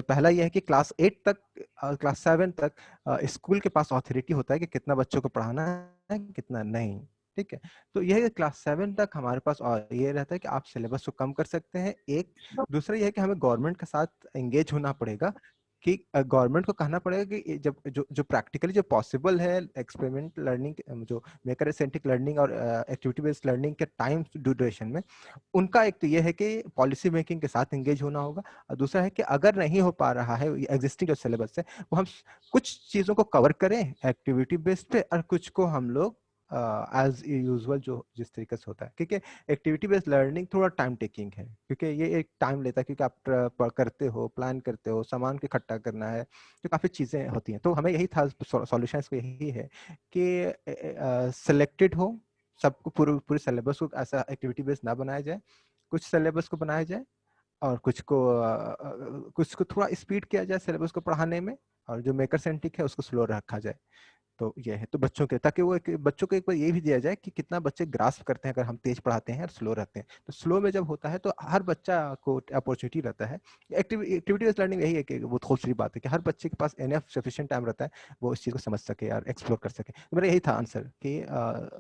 पहला ये है कि क्लास 8 तक, क्लास 7 तक स्कूल के पास ऑथोरिटी होता है कि कितना बच्चों को पढ़ाना है, कितना नहीं। ठीक है, तो यह क्लास 7 तक हमारे पास और ये रहता है कि आप सिलेबस को कम कर सकते हैं। एक दूसरा यह है कि हमें गवर्नमेंट के साथ एंगेज होना पड़ेगा, कि गवर्नमेंट को कहना पड़ेगा कि जब जो प्रैक्टिकली जो पॉसिबल है, एक्सपेरिमेंट लर्निंग, जो मेकर सेंट्रिक लर्निंग और एक्टिविटी बेस्ड लर्निंग के टाइम ड्यूरेशन में, उनका एक तो ये है कि पॉलिसी मेकिंग के साथ एंगेज होना होगा। और दूसरा है कि अगर नहीं हो पा रहा है एग्जिस्टिंग जो सिलेबस है, वो हम कुछ चीज़ों को कवर करें एक्टिविटी बेस्ड पे, और कुछ को हम लोग एज यूजुअल जो जिस तरीके से होता है, क्योंकि एक्टिविटी बेस्ड लर्निंग थोड़ा टाइम टेकिंग है, क्योंकि ये एक टाइम लेता है, क्योंकि आप करते हो, प्लान करते हो, सामान को इकट्ठा करना है, तो काफ़ी चीज़ें होती हैं। तो हमें यही था, सॉल्यूशन इसको यही है कि सिलेक्टेड हो, सबको पूरे सिलेबस को ऐसा एक्टिविटी बेस्ड ना बनाया जाए, कुछ सिलेबस को बनाया जाए, और कुछ को थोड़ा स्पीड किया जाए सिलेबस को पढ़ाने में, और जो मेकर सेंट्रिक है उसको स्लो रखा जाए। तो ये है, तो बच्चों के, ताकि वो बच्चों को एक बार ये भी दिया जाए कि कितना बच्चे ग्रास्प करते हैं अगर हम तेज पढ़ाते हैं और स्लो रहते हैं। तो स्लो में जब होता है तो हर बच्चा को अपॉर्चुनिटी रहता है। एक्टिविटी बेस्ड लर्निंग यही है कि वो दूसरी बात है कि हर बच्चे के पास एनफ सफिशिएंट टाइम रहता है, वो इस चीज़ को समझ सके और एक्सप्लोर कर सके। तो मेरा यही था आंसर कि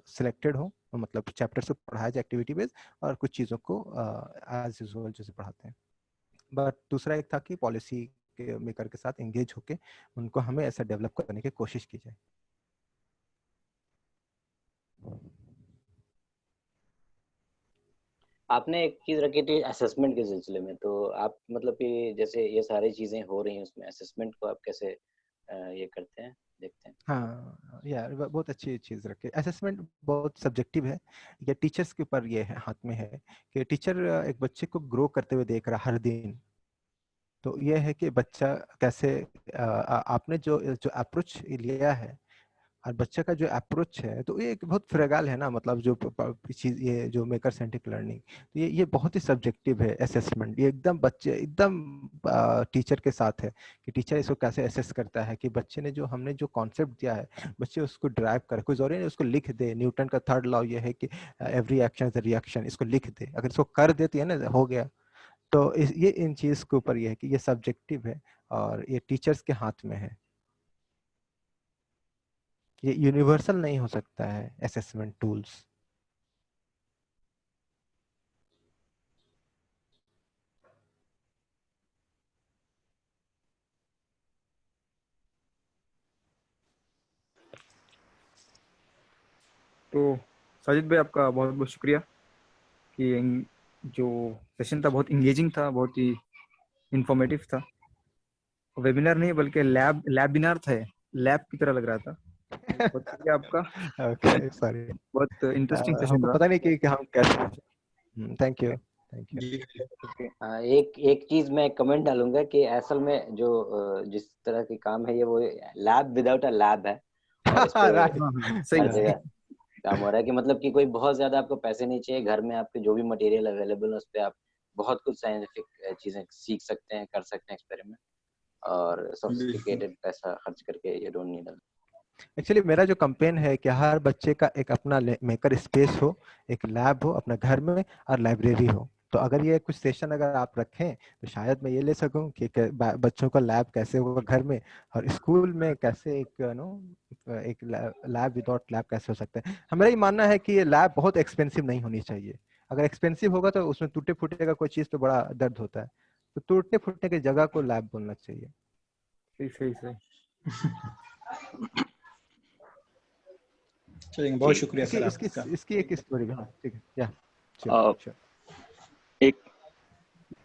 सिलेक्टेड हो, मतलब चैप्टर्स को पढ़ाया जाए एक्टिविटी बेस्ड, और कुछ चीज़ों को एज यूजुअल जैसे पढ़ाते हैं। बट दूसरा एक था कि पॉलिसी के मेकर के साथ एंगेज होके उनको हमें ऐसा डेवलप करने की कोशिश की जाए। आपने एक चीज रखी थी असेसमेंट के सिलसिले में, तो आप मतलब कि जैसे ये सारी चीजें हो रही हैं उसमें असेसमेंट को आप कैसे ये करते हैं, देखते हैं। हाँ यार, बहुत अच्छी चीज़ रखे। असेसमेंट बहुत सब्जेक्टिव है, ये टीचर्स के ऊपर ये है, हाथ में है कि टीचर एक बच्चे को ग्रो करते हुए देख रहा हर दिन। तो ये है कि बच्चा कैसे, आपने जो अप्रोच लिया है और बच्चे का जो अप्रोच है, तो ये एक बहुत फ्रेगाल है ना, मतलब जो चीज, ये जो मेकर सेंट्रिक लर्निंग, तो ये बहुत ही सब्जेक्टिव है। असेसमेंट ये एकदम बच्चे एकदम टीचर के साथ है, कि टीचर इसको कैसे असेस करता है कि बच्चे ने जो हमने जो कॉन्सेप्ट दिया है, बच्चे उसको ड्राइव करे। कोई जरूरी नहीं उसको लिख दे, न्यूटन का थर्ड लॉ ये है कि every action is a reaction, इसको लिख दे, अगर इसको कर देती है ना, हो गया। तो ये इन चीज के ऊपर ये है कि ये सब्जेक्टिव है और ये टीचर्स के हाथ में है। ये यूनिवर्सल नहीं हो सकता है असेसमेंट टूल्स। तो साजिद भाई आपका बहुत बहुत शुक्रिया कि जो सेशन था बहुत इंगेजिंग था, बहुत ही इंफॉर्मेटिव था। वेबिनार नहीं बल्कि लैबिनार था, लैब की तरह लग रहा था। बहुत शुक्रिया आपका। Okay, sorry. बहुत इंटरेस्टिंग सेशन हमको रहा। पता नहीं कि हम कैसे। Thank you, thank you. जी एक चीज मैं कमेंट डालूंगा कि असल में जो जिस तरह के काम है ये वो लैब विदाउट अ लैब है, और इस पे राइट। सही हर है। जगह काम हो रहा है कि मतलब कि कोई बहुत ज्यादा आपको पैसे नहीं चाहिए, घर में आपके जो भी मटेरियल अवेलेबल है उस पे आप बहुत कुछ साइंटिफिक चीजें सीख सकते हैं, कर सकते हैं एक्सपेरिमेंट, और बिल्कुल। सोफिस्टिकेटेड पैसा खर्च करके ये डोंट नीड। एक्चुअली मेरा जो कैंपेन है कि हर बच्चे का एक अपना मेकर स्पेस हो, एक लैब हो अपना घर में, और लाइब्रेरी हो। तो अगर ये कुछ सेशन अगर आप रखें तो शायद मैं ये ले सकूं कि बच्चों का लैब कैसे होगा घर में, और स्कूल में कैसे एक एक लैब विदाउट लैब कैसे हो सकता है। हमारा ये मानना है कि ये लैब बहुत एक्सपेंसिव नहीं होनी चाहिए। अगर एक्सपेंसिव होगा तो उसमें टूटे फूटे का कोई चीज तो बड़ा दर्द होता है, तो टूटने फूटने की जगह को लैब बोलना चाहिए। सही सही सही। चलिए, बहुत जी। शुक्रिया इसकी सर इसकी आपका। इसकी एक स्टोरी भी, हाँ ठीक है, या अ, श्योर। एक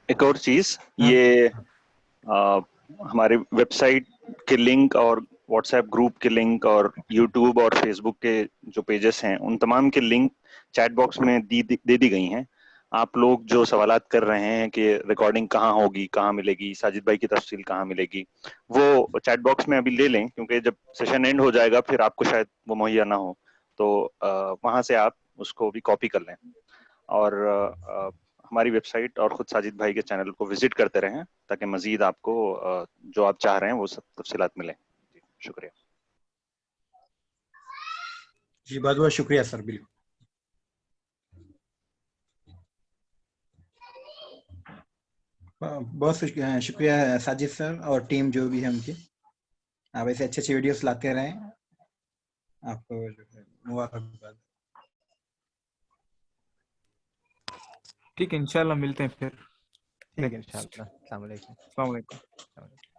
एक और चीज, हाँ, ये हाँ। हमारे वेबसाइट के लिंक और व्हाट्सएप ग्रुप के लिंक और यूट्यूब और फेसबुक के जो पेजेस हैं उन तमाम के लिंक चैट बॉक्स में दे दी गई हैं। आप लोग जो सवालात कर रहे हैं कि रिकॉर्डिंग कहाँ होगी, कहाँ मिलेगी, साजिद भाई की तफसील कहाँ मिलेगी, वो चैट बॉक्स में अभी ले लें, क्योंकि जब सेशन एंड हो जाएगा फिर आपको शायद वो मुहैया ना हो, तो वहां से आप उसको भी कॉपी कर लें। और हमारी वेबसाइट और खुद साजिद भाई के चैनल को विजिट करते रहें ताकि मजीद आपको जो आप चाह रहे हैं वो सब तफसीलात मिलें। शुक्रिया जी, बहुत बहुत शुक्रिया सर। बिल्कुल, बहुत शुक्रिया साजिद सर और टीम जो भी है उनकी। आप ऐसे अच्छे अच्छे वीडियोस लाते रहें, आपको जो है मुबारकबाद। ठीक है, इंशाल्लाह मिलते हैं फिर ठीक है, नेक्स्ट। इंशाल्लाह। अस्सलाम वालेकुम। अस्सलाम वालेकुम। अस्सलाम वालेकुम।